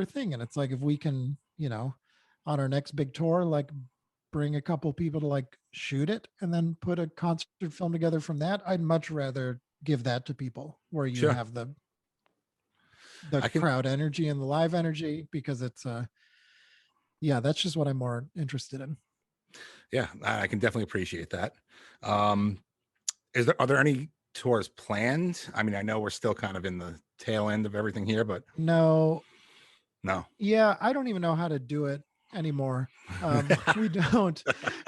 thing. And it's like, if we can, on our next big tour, like bring a couple people to like shoot it and then put a concert film together from that, I'd much rather give that to people where you Sure. have the I can, crowd energy and the live energy, because it's yeah, that's just what I'm more interested in. yeah, I can definitely appreciate that. Are there any tours planned? I mean, I know we're still kind of in the tail end of everything here, but No, no. yeah, I don't even know how to do it anymore. We don't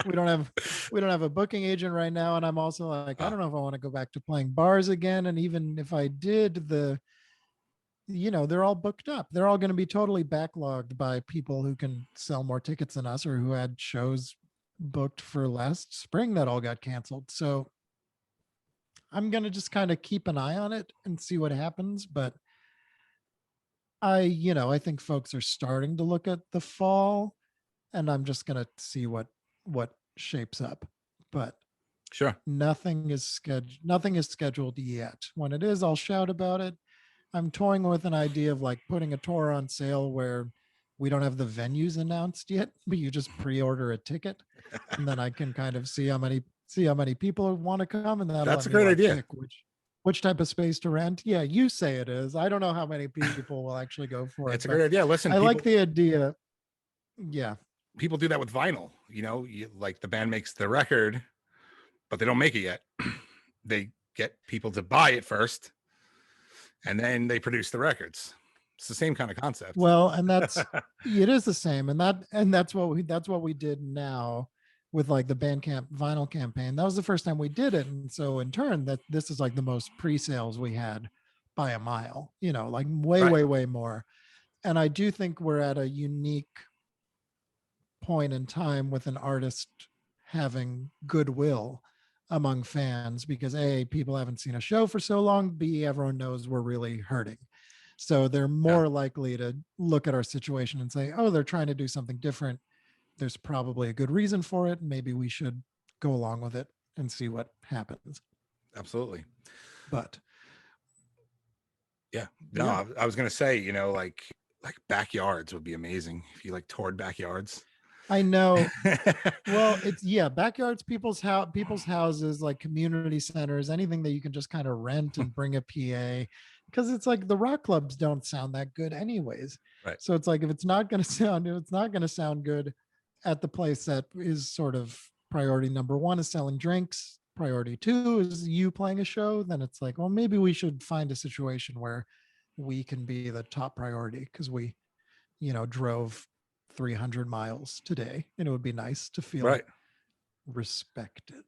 we don't have a booking agent right now, and I'm also like, I don't know if I want to go back to playing bars again. And even if I did, they're all booked up. They're all going to be totally backlogged by people who can sell more tickets than us, or who had shows booked for last spring that all got canceled. So I'm going to just kind of keep an eye on it and see what happens. But I think folks are starting to look at the fall, and I'm just going to see what shapes up. But Sure. nothing is scheduled yet. When it is, I'll shout about it. I'm toying with an idea of like putting a tour on sale where we don't have the venues announced yet, but you just pre-order a ticket, and then I can kind of see how many people want to come, and that'll That's let a me, great like, idea. pick which type of space to rent. Yeah, you say it is. I don't know how many people will actually go for it. It's a great idea. Listen, I like the idea. Yeah. People do that with vinyl. Like the band makes the record, but they don't make it yet. They get people to buy it first, and then they produce the records. It's the same kind of concept. Well, and it is the same. And that's what we did now with like the Bandcamp vinyl campaign. That was the first time we did it. And so in turn, this is like the most pre-sales we had by a mile, like way, Right. way, way more. And I do think we're at a unique point in time with an artist having goodwill among fans, because A, people haven't seen a show for so long, B, everyone knows we're really hurting. So they're more likely to look at our situation and say, oh, they're trying to do something different. There's probably a good reason for it. Maybe we should go along with it and see what happens. Absolutely. But yeah, no, yeah. I was going to say, like backyards would be amazing if you like toured backyards. I know. Well, it's backyards, people's houses, like community centers, anything that you can just kind of rent and bring a PA, because it's like the rock clubs don't sound that good anyways. Right. So it's like, if it's not going to sound good at the place that is sort of priority number one is selling drinks, priority two is you playing a show, then it's like, well, maybe we should find a situation where we can be the top priority, because we, drove 300 miles today, and it would be nice to feel respected.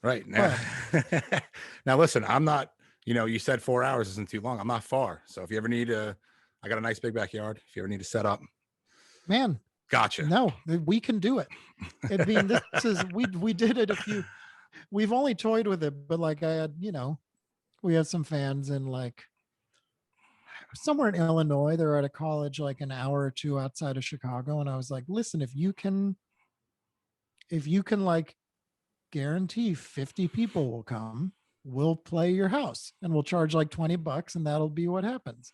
Right. Now, now listen, I'm not, you said 4 hours isn't too long. I'm not far. So if you ever need I got a nice big backyard. If you ever need to set up, man, gotcha. No, we can do it. I mean, this is, we did it we've only toyed with it, but like I had, we had some fans in like somewhere in Illinois. They're at a college like an hour or two outside of Chicago. And I was like, listen, if you can like guarantee 50 people will come, we'll play your house and we'll charge like $20, and that'll be what happens.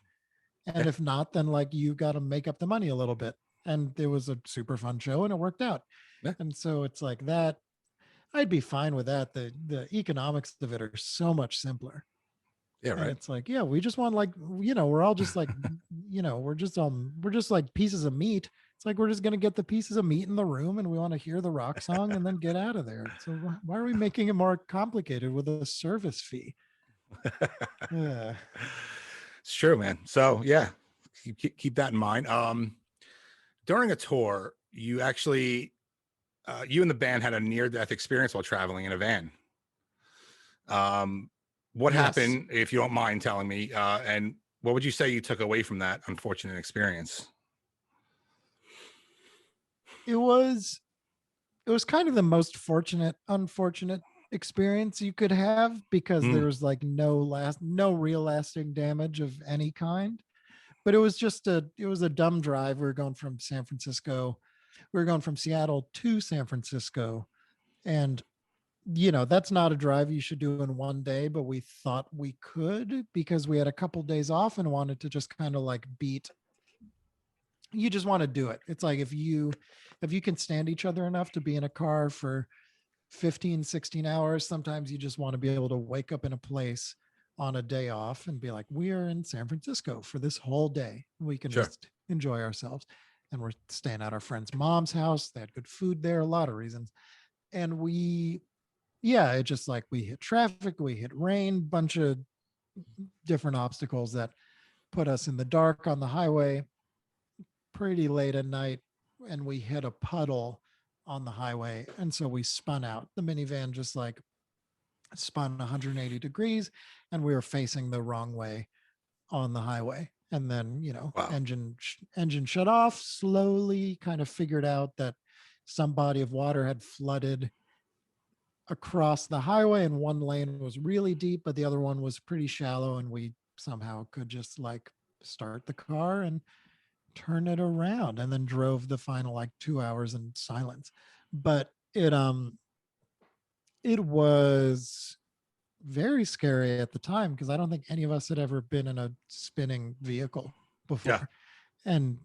And if not, then like you got to make up the money a little bit. And it was a super fun show, and it worked out. Yeah. And so it's like that. I'd be fine with that. The economics of it are so much simpler. Yeah, right. And it's like, yeah, we just want like, we're all just like, we're just like pieces of meat. It's like, we're just going to get the pieces of meat in the room, and we want to hear the rock song and then get out of there. So why are we making it more complicated with a service fee? Yeah. It's true, man. So yeah, keep that in mind. During a tour, you actually, you and the band had a near-death experience while traveling in a van. What happened, if you don't mind telling me, and what would you say you took away from that unfortunate experience? It was kind of the most unfortunate experience you could have, because there was like no real lasting damage of any kind. But it was a dumb drive. We were going from Seattle to San Francisco. And, that's not a drive you should do in one day, but we thought we could, because we had a couple days off and wanted to just kind of like beat you just want to do it. It's like if you can stand each other enough to be in a car for 15, 16 hours, sometimes you just want to be able to wake up in a place on a day off and be like, we are in San Francisco for this whole day. We can Sure. just enjoy ourselves. And we're staying at our friend's mom's house. They had good food there, a lot of reasons. And it just like we hit traffic, we hit rain, bunch of different obstacles that put us in the dark on the highway pretty late at night, and we hit a puddle on the highway, and so we spun out. The minivan just like spun 180 degrees, and we were facing the wrong way on the highway. And then Wow. engine shut off, slowly kind of figured out that some body of water had flooded across the highway, and one lane was really deep but the other one was pretty shallow, and we somehow could just like start the car and turn it around, and then drove the final like 2 hours in silence. But it was very scary at the time because I don't think any of us had ever been in a spinning vehicle before. Yeah. And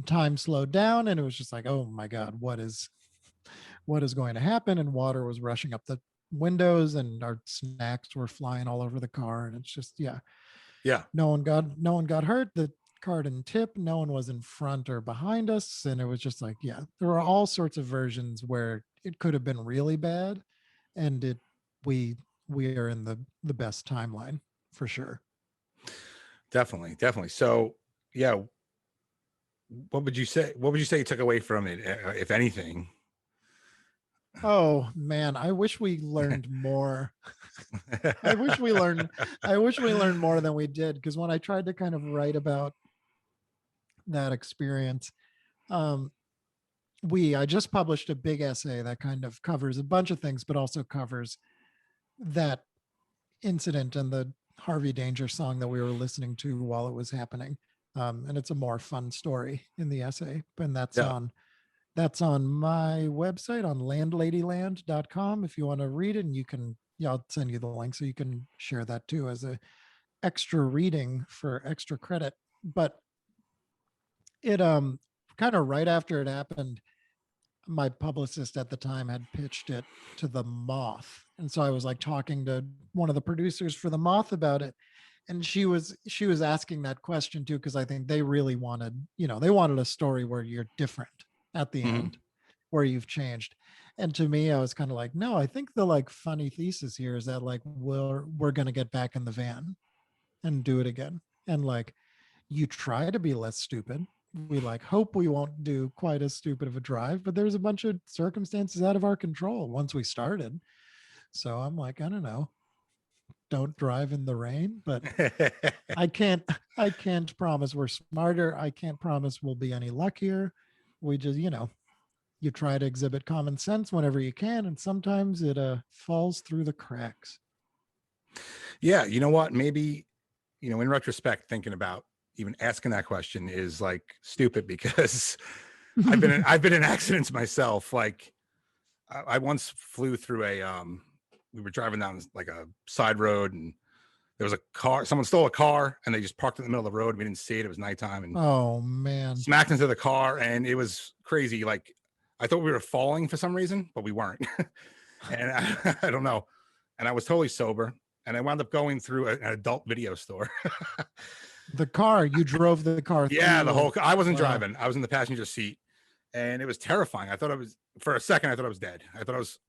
time slowed down, and it was just like, oh my God, what is going to happen? And water was rushing up the windows, and our snacks were flying all over the car. And it's just, Yeah. no one got hurt. The car didn't tip. No one was in front or behind us. And it was just like, there were all sorts of versions where it could have been really bad. And we are in the best timeline for sure. Definitely. So yeah, what would you say you took away from it, if anything? Oh man, I wish we learned more. I wish we learned more than we did, because when I tried to kind of write about that experience, I just published a big essay that kind of covers a bunch of things, but also covers that incident and the Harvey Danger song that we were listening to while it was happening. And it's a more fun story in the essay, and that's on my website on landladyland.com if you want to read it. And I'll send you the link so you can share that too as a extra reading for extra credit. But it kind of right after it happened, my publicist at the time had pitched it to the Moth, and so I was like talking to one of the producers for the Moth about it, and she was asking that question too, because I think they really wanted a story where you're different at the end, where you've changed. And to me, I was kind of like, no, I think the like funny thesis here is that like we're going to get back in the van and do it again, and like you try to be less stupid. We like hope we won't do quite as stupid of a drive, but there's a bunch of circumstances out of our control once we started. So I'm like, I don't know, don't drive in the rain, but I can't promise we're smarter. I can't promise we'll be any luckier. We just, you try to exhibit common sense whenever you can, and sometimes it falls through the cracks. Yeah, you know what? Maybe, in retrospect, thinking about even asking that question is like stupid, because I've been in accidents myself. Like I once flew through we were driving down like a side road, and there was a car, someone stole a car, and they just parked in the middle of the road. We didn't see it. It was nighttime, and oh man, smacked into the car, and it was crazy. Like I thought we were falling for some reason, but we weren't. And I don't know. And I was totally sober, and I wound up going through an adult video store. The car, you drove the car. Yeah, the whole, I wasn't driving. I was in the passenger seat, and it was terrifying. For a second, I thought I was dead.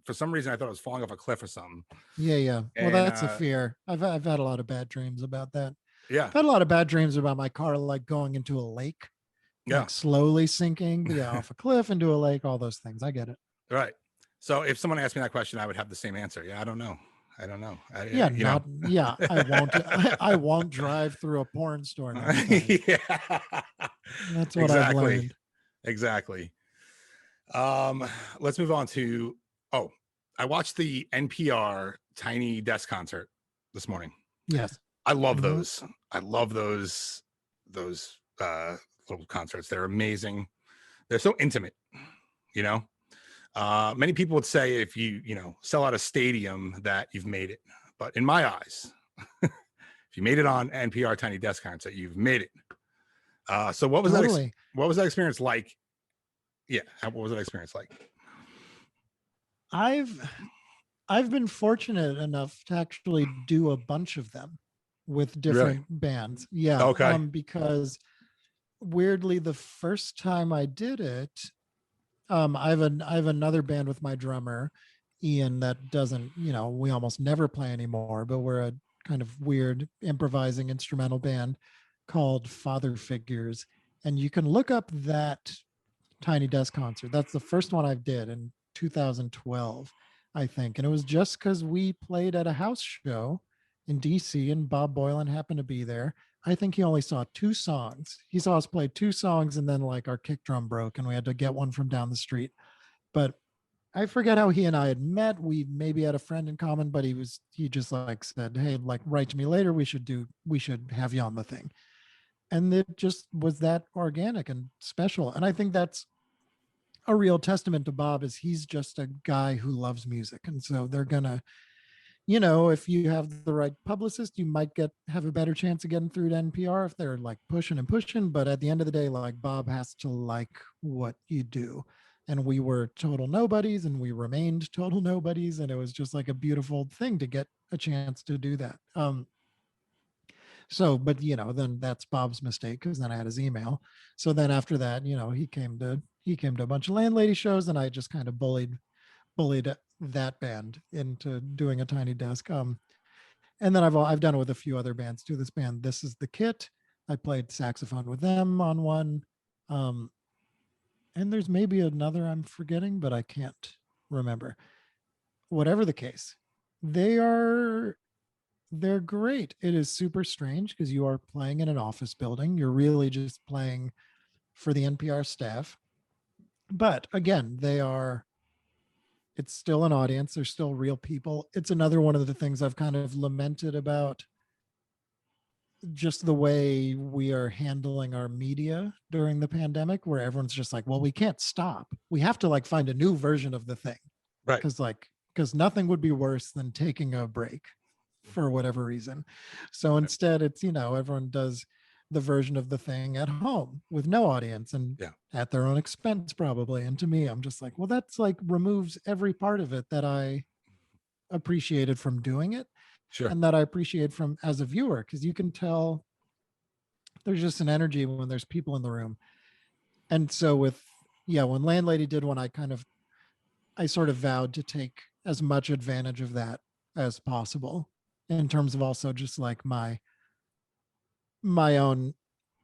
For some reason, I thought I was falling off a cliff or something. Yeah. Well, that's a fear. I've had a lot of bad dreams about that. Yeah. I've had a lot of bad dreams about my car, like going into a lake, like slowly sinking off a cliff into a lake, all those things. I get it. Right. So if someone asked me that question, I would have the same answer. Yeah, I don't know. I won't drive through a porn store. Yeah, that's what I've learned. Exactly. Let's move on to. I watched the NPR Tiny Desk concert this morning. Yes, I love those. I love those little concerts. They're amazing. They're so intimate. Many people would say if you sell out a stadium that you've made it, but in my eyes, if you made it on NPR Tiny Desk concert, you've made it. So what was totally. What was that experience like? Yeah, what was that experience like? I've been fortunate enough to actually do a bunch of them with Really? different bands. Yeah, Okay. because weirdly, the first time I did it, I have another band with my drummer, Ian, that doesn't, we almost never play anymore, but we're a kind of weird improvising instrumental band called Father Figures. And you can look up that Tiny Desk concert. That's the first one I did in 2012, I think. And it was just because we played at a house show in DC and Bob Boylan happened to be there. I think he only saw 2 songs. He saw us play 2 songs and then like our kick drum broke and we had to get one from down the street. But I forget how he and I had met. We maybe had a friend in common, but he just like said, "Hey, like write to me later. We should have you on the thing." And it just was that organic and special. And I think that's a real testament to Bob is he's just a guy who loves music. And so they're gonna, if you have the right publicist, you might have a better chance of getting through to NPR if they're like pushing and pushing. But at the end of the day, like Bob has to like what you do. And we were total nobodies and we remained total nobodies. And it was just like a beautiful thing to get a chance to do that. So, but then that's Bob's mistake because then I had his email. So then after that, he came to a bunch of Landlady shows, and I just kind of bullied that band into doing a Tiny Desk. And then I've done it with a few other bands too. This band, This Is the Kit, I played saxophone with them on one. And there's maybe another I'm forgetting, but I can't remember. Whatever the case, they're great. It is super strange because you are playing in an office building. You're really just playing for the NPR staff. But again, it's still an audience. They're still real people. It's another one of the things I've kind of lamented about just the way we are handling our media during the pandemic, where everyone's just like, well, we can't stop. We have to like find a new version of the thing. Right. Because nothing would be worse than taking a break for whatever reason. So instead it's, everyone does the version of the thing at home with no audience and at their own expense probably. And to me, I'm just like, well, that's like removes every part of it that I appreciated from doing it. Sure. And that I appreciate from as a viewer, because you can tell there's just an energy when there's people in the room. And so when Landlady did one, I sort of vowed to take as much advantage of that as possible in terms of also just like my own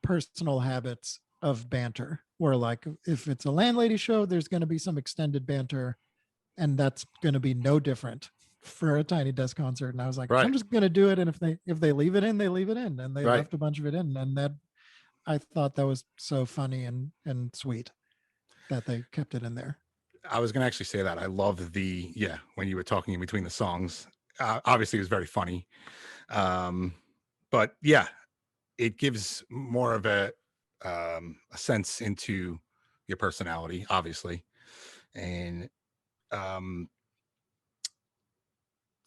personal habits of banter, where like if it's a Landlady show, there's going to be some extended banter, and that's going to be no different for a Tiny Desk concert. And I was like, I'm just going to do it, and if they leave it in, they leave it in, and they left a bunch of it in, and that I thought that was so funny and sweet that they kept it in there. I was going to actually say that I love when you were talking in between the songs, obviously it was very funny. But yeah, it gives more of a sense into your personality, obviously. And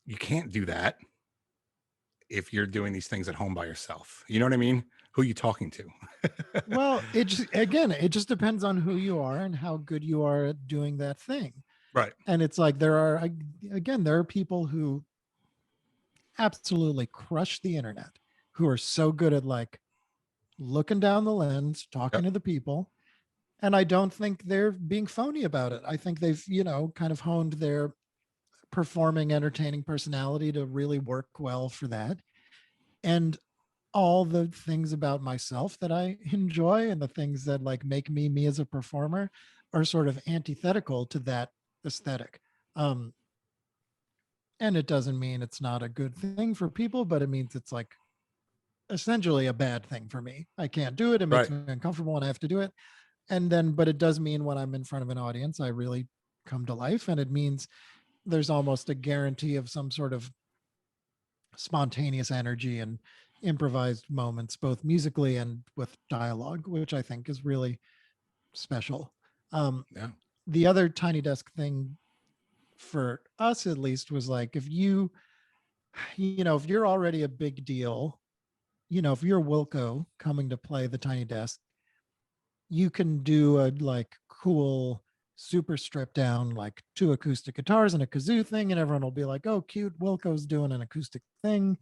you can't do that if you're doing these things at home by yourself. You know what I mean? Who are you talking to? Well, it just depends on who you are and how good you are at doing that thing. Right. And it's like there are people who absolutely crush the internet, who are so good at like looking down the lens, talking to the people. And I don't think they're being phony about it. I think they've, kind of honed their performing, entertaining personality to really work well for that. And all the things about myself that I enjoy and the things that like make me as a performer are sort of antithetical to that aesthetic. And it doesn't mean it's not a good thing for people, but it means it's like essentially a bad thing for me. I can't do it. It makes me uncomfortable and I have to do it. And then, but it does mean when I'm in front of an audience, I really come to life. And it means there's almost a guarantee of some sort of spontaneous energy and improvised moments, both musically and with dialogue, which I think is really special. The other Tiny Desk thing for us, at least, was like, if you're already a big deal, if you're Wilco coming to play the Tiny Desk, you can do a like cool, super stripped down, like 2 acoustic guitars and a kazoo thing. And everyone will be like, oh, cute. Wilco's doing an acoustic thing.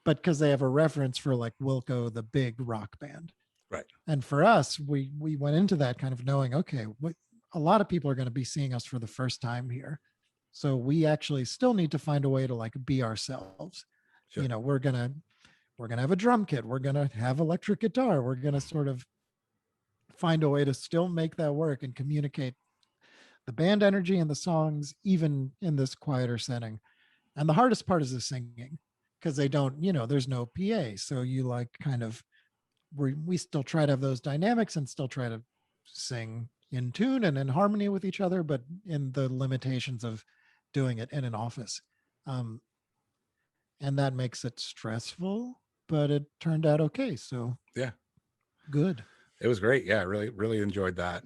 But because they have a reference for like Wilco, the big rock band. Right. And for us, we went into that kind of knowing, okay, a lot of people are going to be seeing us for the first time here. So we actually still need to find a way to like be ourselves. Sure. You know, we're going to have a drum kit. We're going to have electric guitar. We're going to sort of find a way to still make that work and communicate the band energy and the songs, even in this quieter setting. And the hardest part is the singing, because they don't, you know, there's no PA. So you like kind of, we still try to have those dynamics and still try to sing in tune and in harmony with each other, but in the limitations of doing it in an office. And that makes it stressful, but it turned out okay. So yeah, good. It was great. Yeah, really, really enjoyed that.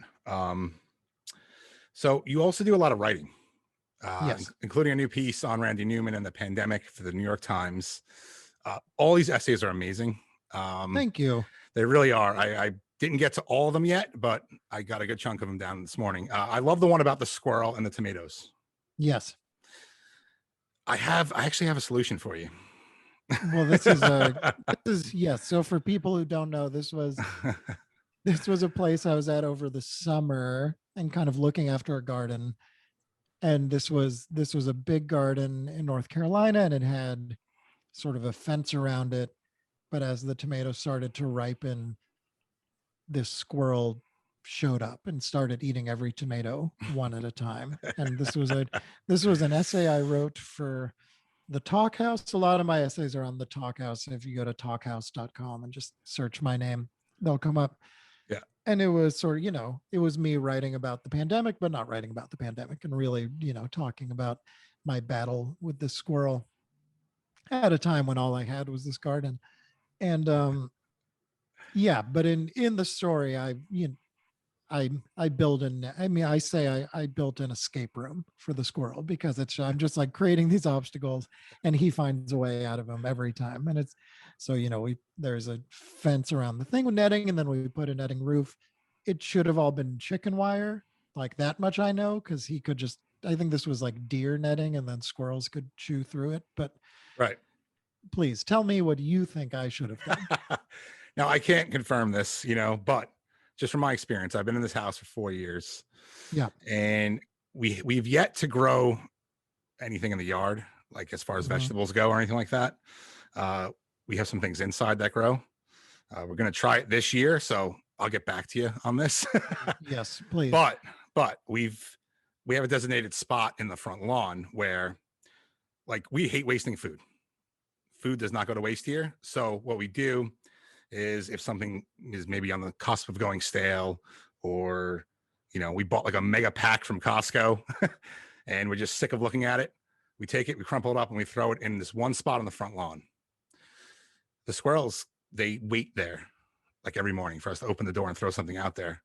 So you also do a lot of writing, Yes. including a new piece on Randy Newman and the pandemic for the New York Times. All these essays are amazing. Thank you. They really are. I didn't get to all of them yet, but I got a good chunk of them down this morning. I love the one about the squirrel and the tomatoes. Yes. I actually have a solution for you. Well, yes. So for people who don't know, this was a place I was at over the summer and kind of looking after a garden. And this was a big garden in North Carolina, and it had sort of a fence around it. But as the tomatoes started to ripen, this squirrel showed up and started eating every tomato one at a time. And this was an essay I wrote for the Talk House. A lot of my essays are on the Talk House. If you go to talkhouse.com and just search my name, they'll come up. Yeah. And it was sort of, you know, it was me writing about the pandemic, but not writing about the pandemic, and really, you know, talking about my battle with the squirrel at a time when all I had was this garden. And yeah, but in the story, I built I built an escape room for the squirrel, because I'm just like creating these obstacles and he finds a way out of them every time. And it's, so, you know, there's a fence around the thing with netting, and then we put a netting roof. It should have all been chicken wire, like that much I know, because he could just, I think this was like deer netting and then squirrels could chew through it. But right. Please tell me what you think I should have done. Now, I can't confirm this, you know, but just from my experience, I've been in this house for 4 years. Yeah. And we've yet to grow anything in the yard, like as far as vegetables go or anything like that. We have some things inside that grow. We're going to try it this year, so I'll get back to you on this. Yes, please. But we have a designated spot in the front lawn where, like, we hate wasting food. Food does not go to waste here. So what we do is, if something is maybe on the cusp of going stale, or, you know, we bought like a mega pack from Costco and we're just sick of looking at it, we take it, we crumple it up, and we throw it in this one spot on the front lawn. The squirrels, they wait there like every morning for us to open the door and throw something out there.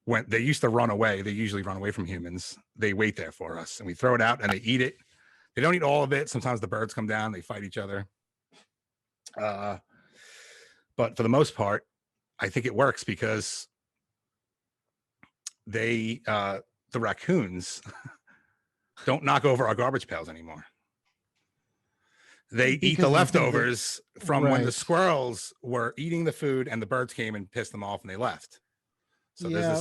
When they used to run away, they usually run away from humans. They wait there for us, and we throw it out and they eat it. They don't eat all of it. Sometimes the birds come down, they fight each other. But for the most part, I think it works, because the raccoons don't knock over our garbage pails anymore. They eat the leftovers from when the squirrels were eating the food and the birds came and pissed them off and they left. So yeah,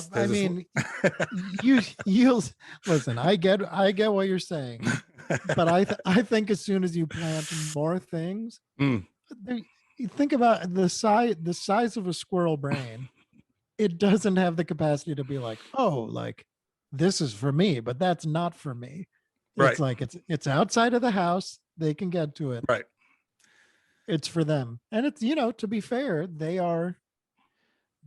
you'll listen. I get what you're saying, but I think as soon as you plant more things, you think about the size of a squirrel brain. It doesn't have the capacity to be like, oh, like this is for me, but that's not for me. Right. It's like it's outside of the house. They can get to it. Right. It's for them, and it's, you know, to be fair, they are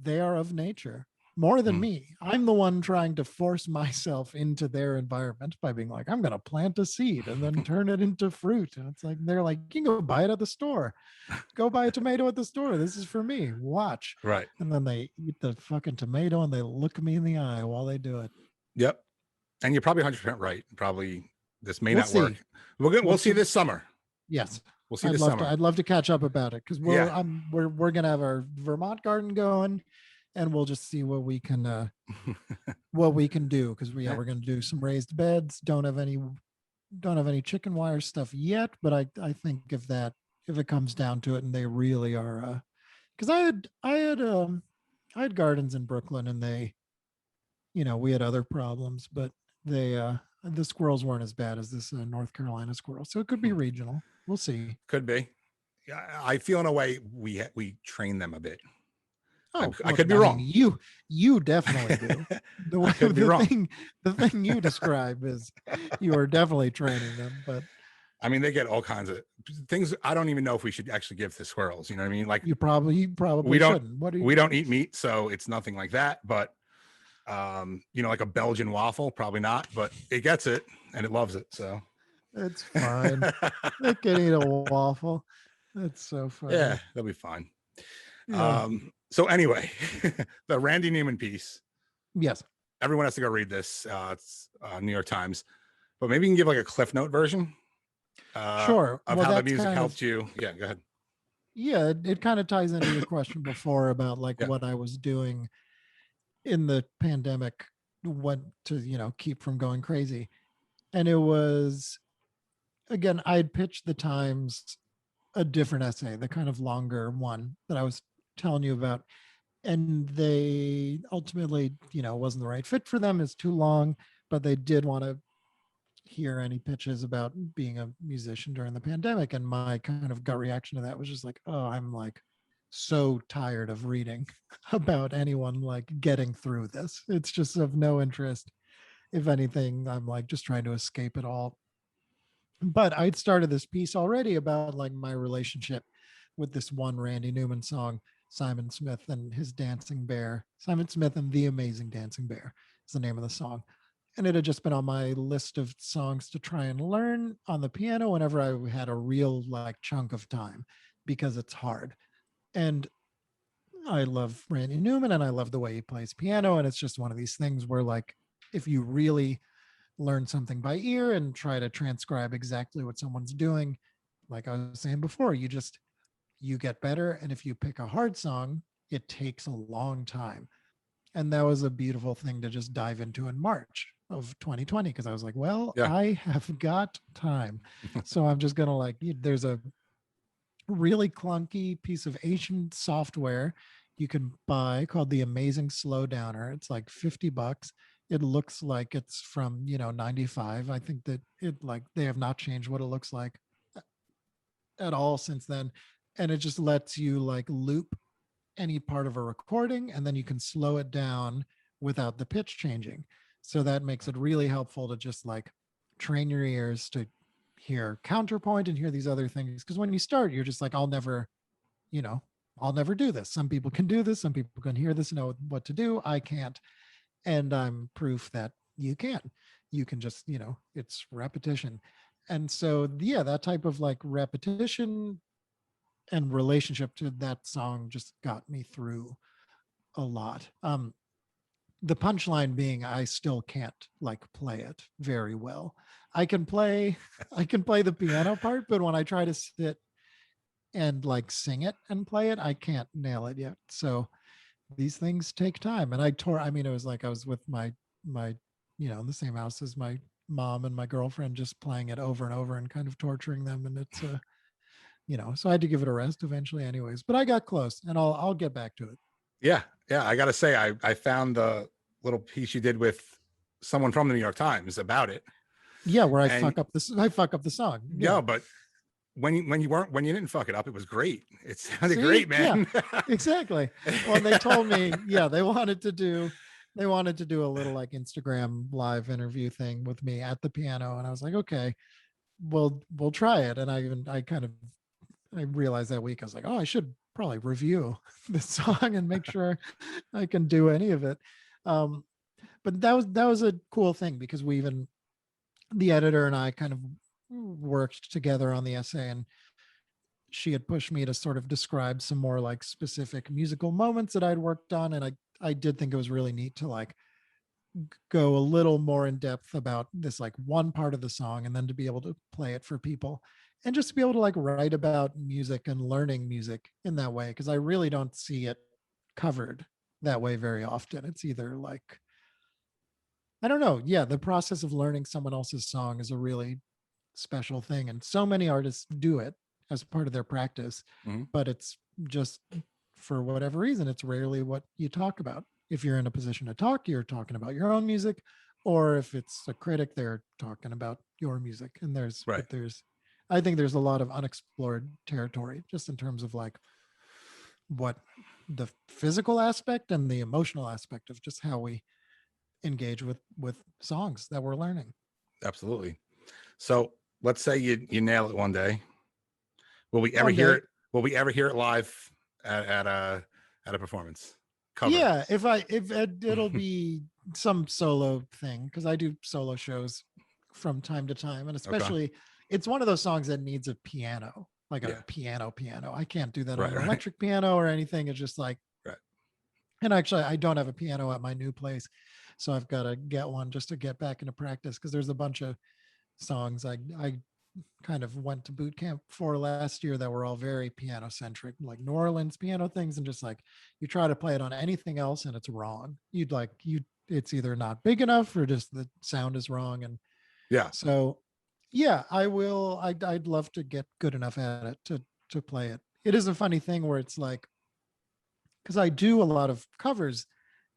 of nature. More than me. I'm the one trying to force myself into their environment by being like, I'm going to plant a seed and then turn it into fruit. And it's like, they're like, you can go buy it at the store. Go buy a tomato at the store. This is for me. Watch. Right. And then they eat the fucking tomato and they look me in the eye while they do it. Yep. And you're probably 100% right. Probably this may not work. We'll see this summer. Yes. We'll see this summer. I'd love to catch up about it, because we're going to have our Vermont garden going. and we'll just see what we can do, because Yeah. we're going to do some raised beds. Don't have any chicken wire stuff yet, but I think if it comes down to it and they really are, because I had gardens in Brooklyn, and they, we had other problems, but they the squirrels weren't as bad as this North Carolina squirrel, so it could be regional. We'll see. Could be. Yeah, I feel in a way we train them a bit. Oh, I could be wrong. Mean, you definitely do. I could be wrong. The thing you describe is you are definitely training them, but I mean, they get all kinds of things. I don't even know if we should actually give to squirrels. You know what I mean? Like you probably we don't shouldn't. We don't eat meat, so it's nothing like that. But like a Belgian waffle, probably not. But it gets it and it loves it. So it's fine. They can eat a waffle. That's so funny. Yeah, they'll be fine. Yeah. So anyway, the Randy Newman piece. Yes. Everyone has to go read this. It's New York Times, but maybe you can give like a Cliff Note version. Sure. Of how the music helped you. Yeah, go ahead. Yeah, it kind of ties into your question before about like what I was doing in the pandemic, what to, keep from going crazy. And it was, again, I had pitched the Times a different essay, the kind of longer one that I was telling you about. And they ultimately, wasn't the right fit for them. It's too long, but they did want to hear any pitches about being a musician during the pandemic. And my kind of gut reaction to that was just like, oh, I'm like so tired of reading about anyone like getting through this. It's just of no interest. If anything, I'm like just trying to escape it all. But I'd started this piece already about like my relationship with this one Randy Newman song, Simon Smith and his Dancing Bear. Simon Smith and the Amazing Dancing Bear is the name of the song. And it had just been on my list of songs to try and learn on the piano whenever I had a real like chunk of time, because it's hard. And I love Randy Newman and I love the way he plays piano. And it's just one of these things where like, if you really learn something by ear and try to transcribe exactly what someone's doing, like I was saying before, you get better. And if you pick a hard song, it takes a long time. And that was a beautiful thing to just dive into in March of 2020, because I was like, well, I have got time. So I'm just going to like, there's a really clunky piece of Asian software you can buy called the Amazing Slowdowner. It's like $50. It looks like it's from 95. I think that it like they have not changed what it looks like at all since then. And it just lets you like loop any part of a recording, and then you can slow it down without the pitch changing. So that makes it really helpful to just like train your ears to hear counterpoint and hear these other things. Because when you start, you're just like, I'll never do this. Some people can do this. Some people can hear this and know what to do. I can't. And I'm proof that you can. You can just, it's repetition. And so, that type of like repetition and relationship to that song just got me through a lot. The punchline being, I still can't like play it very well. I can play the piano part, but when I try to sit and like sing it and play it, I can't nail it yet. So these things take time. And it was like I was with my in the same house as my mom and my girlfriend, just playing it over and over and kind of torturing them. And it's so I had to give it a rest eventually anyways, but I got close, and I'll get back to it. Yeah. I got to say, I found the little piece you did with someone from the New York Times about it. Yeah. Where I fuck up the song. Yeah. But when you didn't fuck it up, it was great. It sounded great, man. Yeah, exactly. Well, they told me, they wanted to do a little like Instagram live interview thing with me at the piano. And I was like, okay, we'll try it. And I realized that week, I was like, oh, I should probably review this song and make sure I can do any of it. But that was a cool thing, because the editor and I kind of worked together on the essay, and she had pushed me to sort of describe some more like specific musical moments that I'd worked on. And I did think it was really neat to like go a little more in depth about this like one part of the song, and then to be able to play it for people, and just to be able to like write about music and learning music in that way, because I really don't see it covered that way very often. It's either like, I don't know. Yeah, the process of learning someone else's song is a really special thing. And so many artists do it as part of their practice, Mhm. but it's just for whatever reason, it's rarely what you talk about. If you're in a position to talk, you're talking about your own music, or if it's a critic, they're talking about your music. And Right. I think there's a lot of unexplored territory just in terms of like what the physical aspect and the emotional aspect of just how we engage with songs that we're learning. Absolutely. So let's say you nail it one day. Will we ever One hear day. it? Will we ever hear it live at a performance cover? Yeah, if it'll be some solo thing because I do solo shows from time to time, and Okay. especially it's one of those songs that needs a piano, like Yeah. a piano. I can't do that on Right. an Right. electric piano or anything. It's just like, Right. and actually, I don't have a piano at my new place, so I've got to get one just to get back into practice because there's a bunch of songs I kind of went to boot camp for last year that were all very piano centric, like New Orleans piano things, and just like you try to play it on anything else and it's wrong. It's either not big enough or just the sound is wrong. And Yeah. so yeah, I'd love to get good enough at it to play it. It is a funny thing where it's like, because I do a lot of covers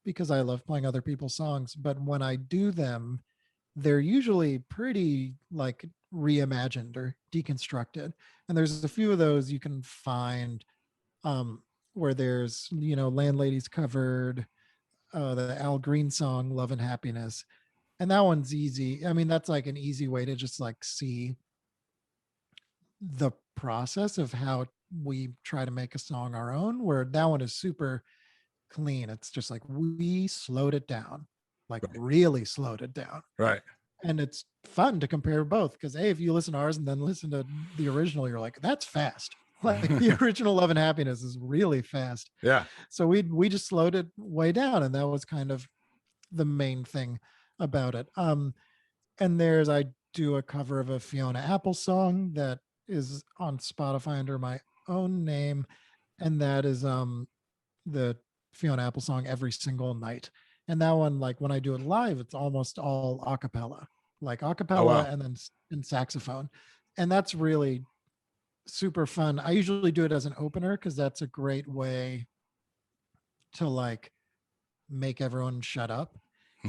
because I love playing other people's songs, but when I do them, they're usually pretty like reimagined or deconstructed. And there's a few of those you can find where there's, Landlady's covered the Al Green song, Love and Happiness. And that one's easy. I mean, that's like an easy way to just like see the process of how we try to make a song our own, where that one is super clean. It's just like we slowed it down, like Right. really slowed it down. Right. And it's fun to compare both because if you listen to ours and then listen to the original, you're like, that's fast. Like the original Love and Happiness is really fast. Yeah. So we just slowed it way down, and that was kind of the main thing about it. And I do a cover of a Fiona Apple song that is on Spotify under my own name, and that is the Fiona Apple song Every Single Night. And that one, like when I do it live, it's almost all a cappella, like a cappella Oh, wow. and then in saxophone. And that's really super fun. I usually do it as an opener because that's a great way to like make everyone shut up.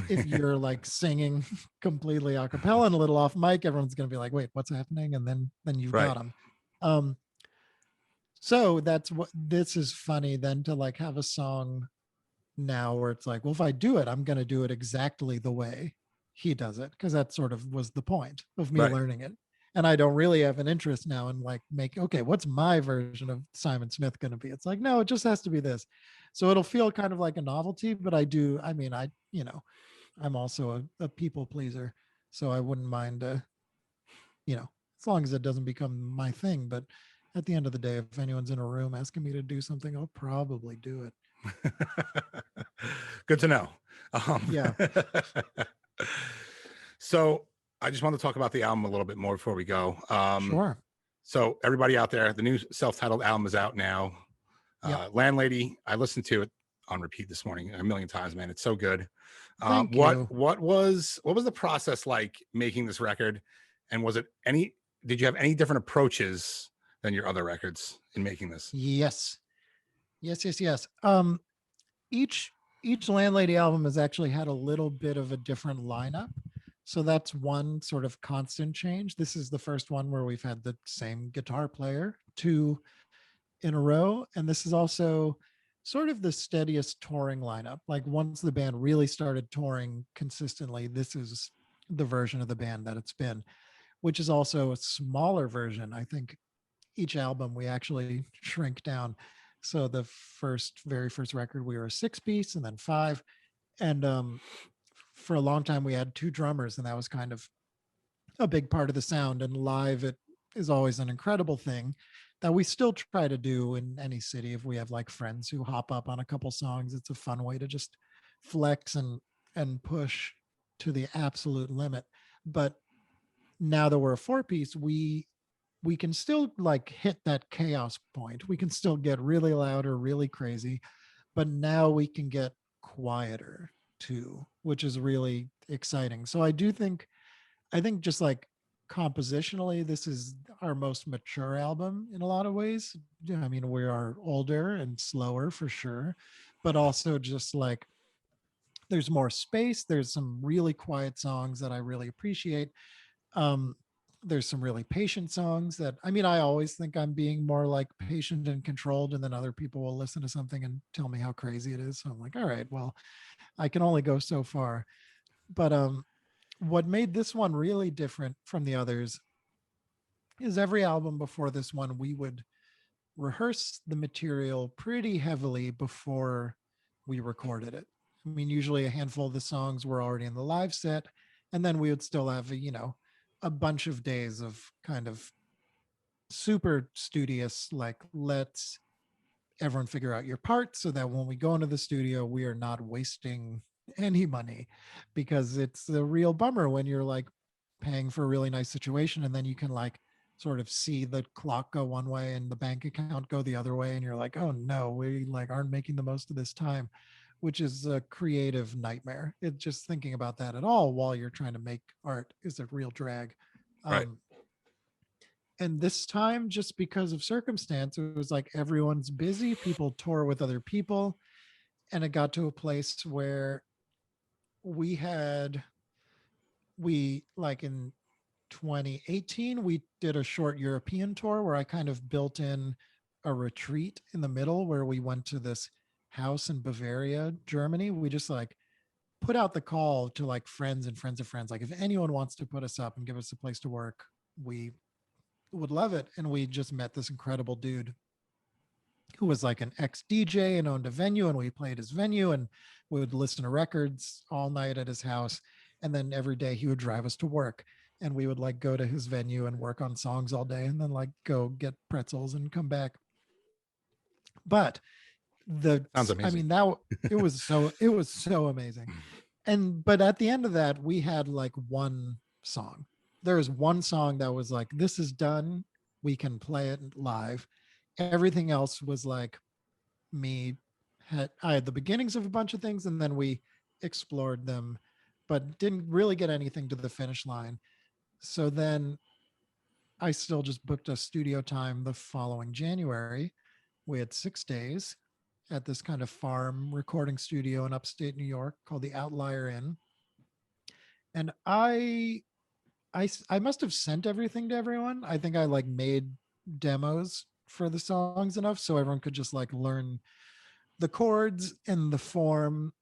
If you're like singing completely a cappella and a little off mic, everyone's going to be like, wait, what's happening? And then you've Right. got them. So that's what this is funny then to like have a song now where it's like, well, if I do it, I'm going to do it exactly the way he does it. Cause that sort of was the point of me Right. learning it. And I don't really have an interest now in like okay, what's my version of Simon Smith going to be? It's like, no, it just has to be this. So it'll feel kind of like a novelty, but I'm also a people pleaser. So I wouldn't mind, as long as it doesn't become my thing. But at the end of the day, if anyone's in a room asking me to do something, I'll probably do it. Good to know. Yeah. So I just want to talk about the album a little bit more before we go. Sure. So everybody out there, the new self-titled album is out now. Yep. Landlady, I listened to it on repeat this morning a million times, man. It's so good. Thank what you. was the process like making this record? And did you have any different approaches than your other records in making this? Yes. Each Landlady album has actually had a little bit of a different lineup. So that's one sort of constant change. This is the first one where we've had the same guitar player 2 in a row. And this is also sort of the steadiest touring lineup. Like once the band really started touring consistently, this is the version of the band that it's been, which is also a smaller version. I think each album we actually shrink down. So the very first record, we were a 6-piece and then 5. And for a long time we had 2 drummers, and that was kind of a big part of the sound. And live, it is always an incredible thing that we still try to do in any city. If we have like friends who hop up on a couple songs, it's a fun way to just flex and push to the absolute limit. But now that we're a 4-piece, we can still like hit that chaos point. We can still get really loud or really crazy, but now we can get quieter too, which is really exciting. So I think just like compositionally, this is our most mature album in a lot of ways. Yeah, I mean, we are older and slower for sure, but also just like there's more space. There's some really quiet songs that I really appreciate. Um, there's some really patient songs that, I mean, I always think I'm being more like patient and controlled, and then other people will listen to something and tell me how crazy it is. So I'm like, all right, well, I can only go so far. But what made this one really different from the others is every album before this one, we would rehearse the material pretty heavily before we recorded it. I mean, usually a handful of the songs were already in the live set, and then we would still have, a bunch of days of kind of super studious, like, let's everyone figure out your part so that when we go into the studio, we are not wasting any money, because it's a real bummer when you're like paying for a really nice situation and then you can like sort of see the clock go one way and the bank account go the other way, and you're like, oh no, we like aren't making the most of this time, which is a creative nightmare. It just thinking about that at all while you're trying to make art is a real drag. Right. And this time, just because of circumstance, it was like everyone's busy, people tour with other people, and it got to a place where we had we like in 2018 we did a short European tour where I kind of built in a retreat in the middle where we went to this house in Bavaria, Germany. We just like put out the call to like friends and friends of friends, like if anyone wants to put us up and give us a place to work, we would love it. And we just met this incredible dude who was like an ex DJ and owned a venue, and we played his venue and we would listen to records all night at his house. And then every day he would drive us to work, and we would like go to his venue and work on songs all day and then like go get pretzels and come back. But Sounds amazing. I mean, that it was so amazing. And but at the end of that, we had like one song. There was one song that was like, this is done, we can play it live. Everything else was like I had the beginnings of a bunch of things, and then we explored them, but didn't really get anything to the finish line. So then I still just booked a studio time the following January. We had 6 days at this kind of farm recording studio in upstate New York called the Outlier Inn. And I must have sent everything to everyone. I think I like made demos for the songs enough so everyone could just like learn the chords and the form,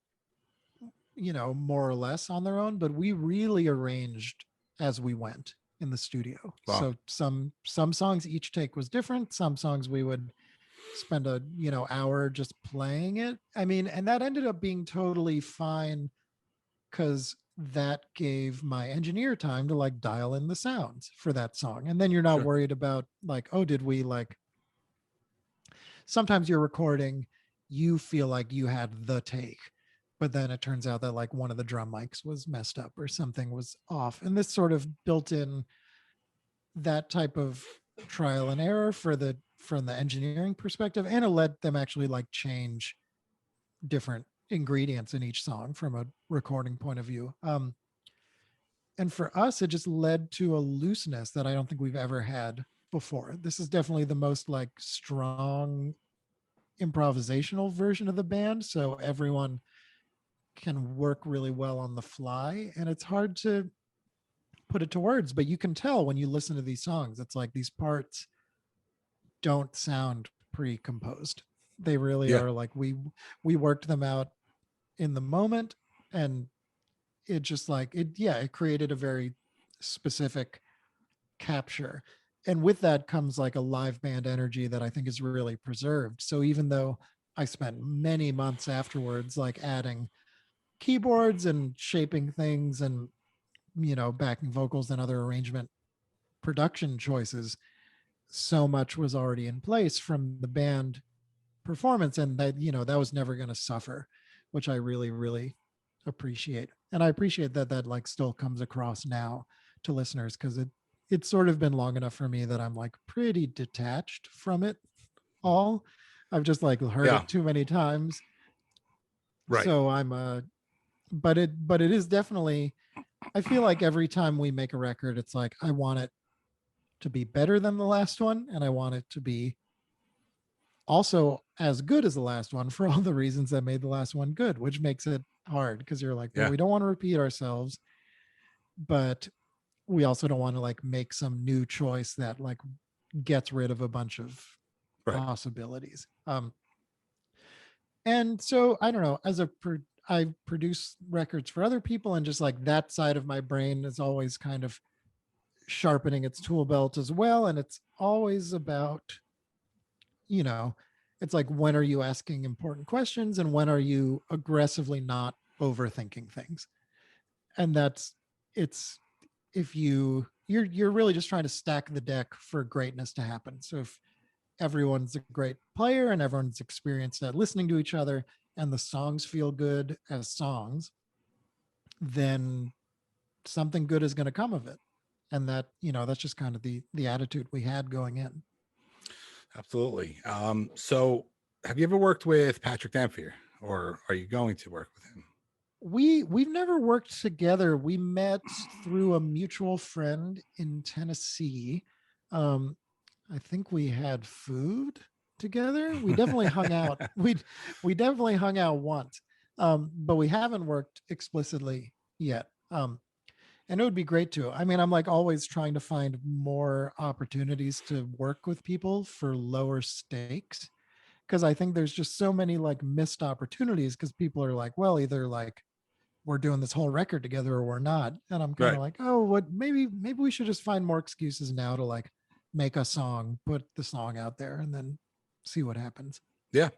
more or less on their own. But we really arranged as we went in the studio. Wow. So some songs, each take was different. Some songs we would spend a hour just playing it. I mean, and that ended up being totally fine because that gave my engineer time to like dial in the sounds for that song. And then you're not worried about like, oh, did we like, sometimes you're recording, you feel like you had the take, but then it turns out that like one of the drum mics was messed up or something was off. And this sort of built in that type of trial and error from the engineering perspective, and it let them actually like change different ingredients in each song from a recording point of view. And for us, it just led to a looseness that I don't think we've ever had before. This is definitely the most like strong improvisational version of the band, so everyone can work really well on the fly, and it's hard to put it to words, but you can tell when you listen to these songs, it's like these parts don't sound pre-composed. They really are like we worked them out in the moment, and it just like it created a very specific capture. And with that comes like a live band energy that I think is really preserved. So even though I spent many months afterwards like adding keyboards and shaping things and backing vocals and other arrangement production choices, so much was already in place from the band performance, and that that was never going to suffer, which I really really appreciate. And I appreciate that like still comes across now to listeners, because it's sort of been long enough for me that I'm like pretty detached from it all. I've just like heard it too many times. Right. So I'm but it is definitely, I feel like every time we make a record, it's like I want it to be better than the last one, and I want it to be also as good as the last one for all the reasons that made the last one good, which makes it hard because you're like, well, Yeah. we don't want to repeat ourselves, but we also don't want to like make some new choice that like gets rid of a bunch of Right. possibilities. And so I don't know, I produce records for other people, and just like that side of my brain is always kind of sharpening its tool belt as well. And it's always about, you know, it's like, when are you asking important questions and when are you aggressively not overthinking things? And that's, it's, if you're really just trying to stack the deck for greatness to happen. So if everyone's a great player and everyone's experienced at listening to each other and the songs feel good as songs, then something good is going to come of it. And that, you know, that's just kind of the attitude we had going in. Absolutely. So have you ever worked with Patrick Dampier, or are you going to work with him? We've never worked together. We met through a mutual friend in Tennessee. I think we had food together. We definitely hung out. We definitely hung out once, but we haven't worked explicitly yet. And it would be great to. I mean, I'm like always trying to find more opportunities to work with people for lower stakes, because I think there's just so many like missed opportunities, because people are like, well, either like we're doing this whole record together or we're not. And I'm kind of Right. like, oh, what, maybe we should just find more excuses now to like make a song, put the song out there, and then see what happens. Yeah.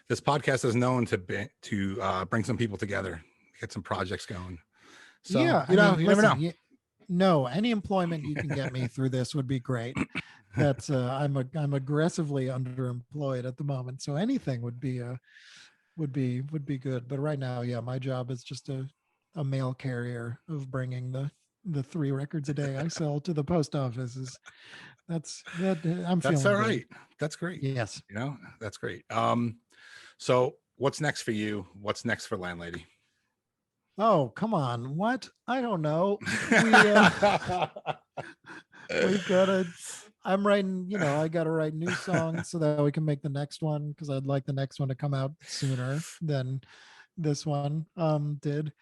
This podcast is known to bring some people together, get some projects going. So, yeah, you know, you never know. No, any employment you can get me through this would be great. That's I'm aggressively underemployed at the moment, so anything would be good. But right now, yeah, my job is just a mail carrier of bringing the 3 records a day I sell to the post office. That's I'm That's feeling all good. right. That's great. Yes. You know, that's great. So what's next for you? What's next for Landlady? Oh, come on. What? I don't know. We've got to, I'm writing, you know, I got to write new songs so that we can make the next one, because I'd like the next one to come out sooner than this one did.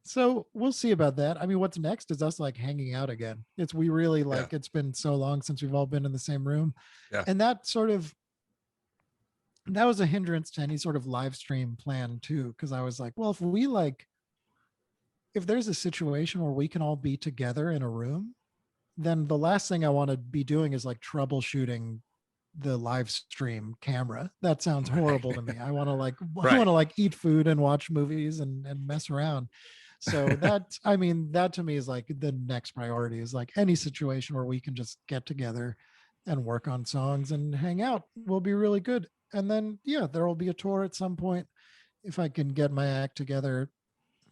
So we'll see about that. I mean, what's next is us like hanging out again. We really like, it's been so long since we've all been in the same room. Yeah. And that was a hindrance to any sort of live stream plan too. Cause I was like, well, if there's a situation where we can all be together in a room, then the last thing I want to be doing is like troubleshooting the live stream camera. That sounds horrible to me. I want to like, I want to like eat food and watch movies and mess around. So that, I mean, that to me is like the next priority, is like any situation where we can just get together and work on songs and hang out will be really good. And then, yeah, there will be a tour at some point. If I can get my act together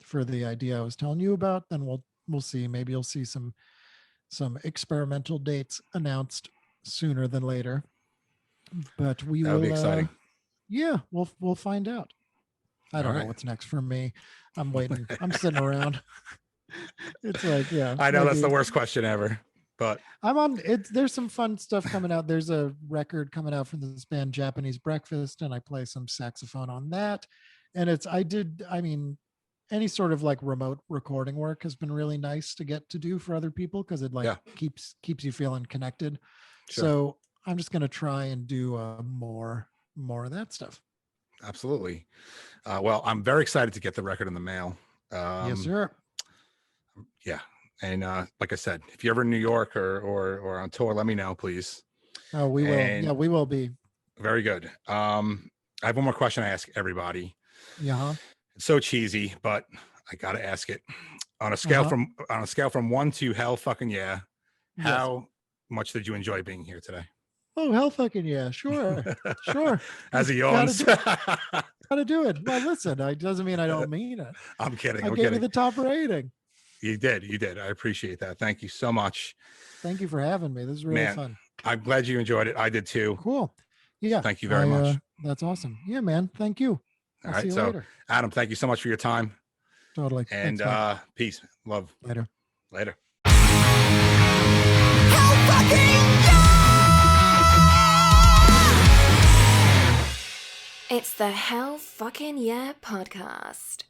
for the idea I was telling you about, then we'll see. Maybe you'll see some experimental dates announced sooner than later. But we will be exciting. Yeah, we'll find out. I don't know what's next for me. I'm waiting. I'm sitting around. It's like, yeah. I know that's the worst question ever, but I'm on it. There's some fun stuff coming out. There's a record coming out from this band Japanese Breakfast, and I play some saxophone on that. And I mean, any sort of like remote recording work has been really nice to get to do for other people, because it like keeps you feeling connected. Sure. So I'm just going to try and do more of that stuff. Absolutely. Well, I'm very excited to get the record in the mail. Yes, sir. Yeah. And like I said, if you're ever in New York or on tour, let me know, please. Oh, we will. Yeah, we will be. Very good. I have one more question I ask everybody. Yeah. It's so cheesy, but I got to ask it. On a scale from 1 to hell fucking yeah, how much did you enjoy being here today? Oh, hell fucking yeah. Sure. Sure. As he yawns. Gotta do it. Well, listen, it doesn't mean I don't mean it. I'm kidding. I gave you the top rating. You did. I appreciate that. Thank you so much. Thank you for having me. This is really fun. I'm glad you enjoyed it. I did too. Cool. Yeah. Thank you very much. That's awesome. Yeah, man. Thank you. All I'll right. see you So, later. Adam, thank you so much for your time. Totally. And Thanks, Mike. peace. Love. Later. Later. Hell fucking yeah! It's the Hell Fucking Yeah podcast.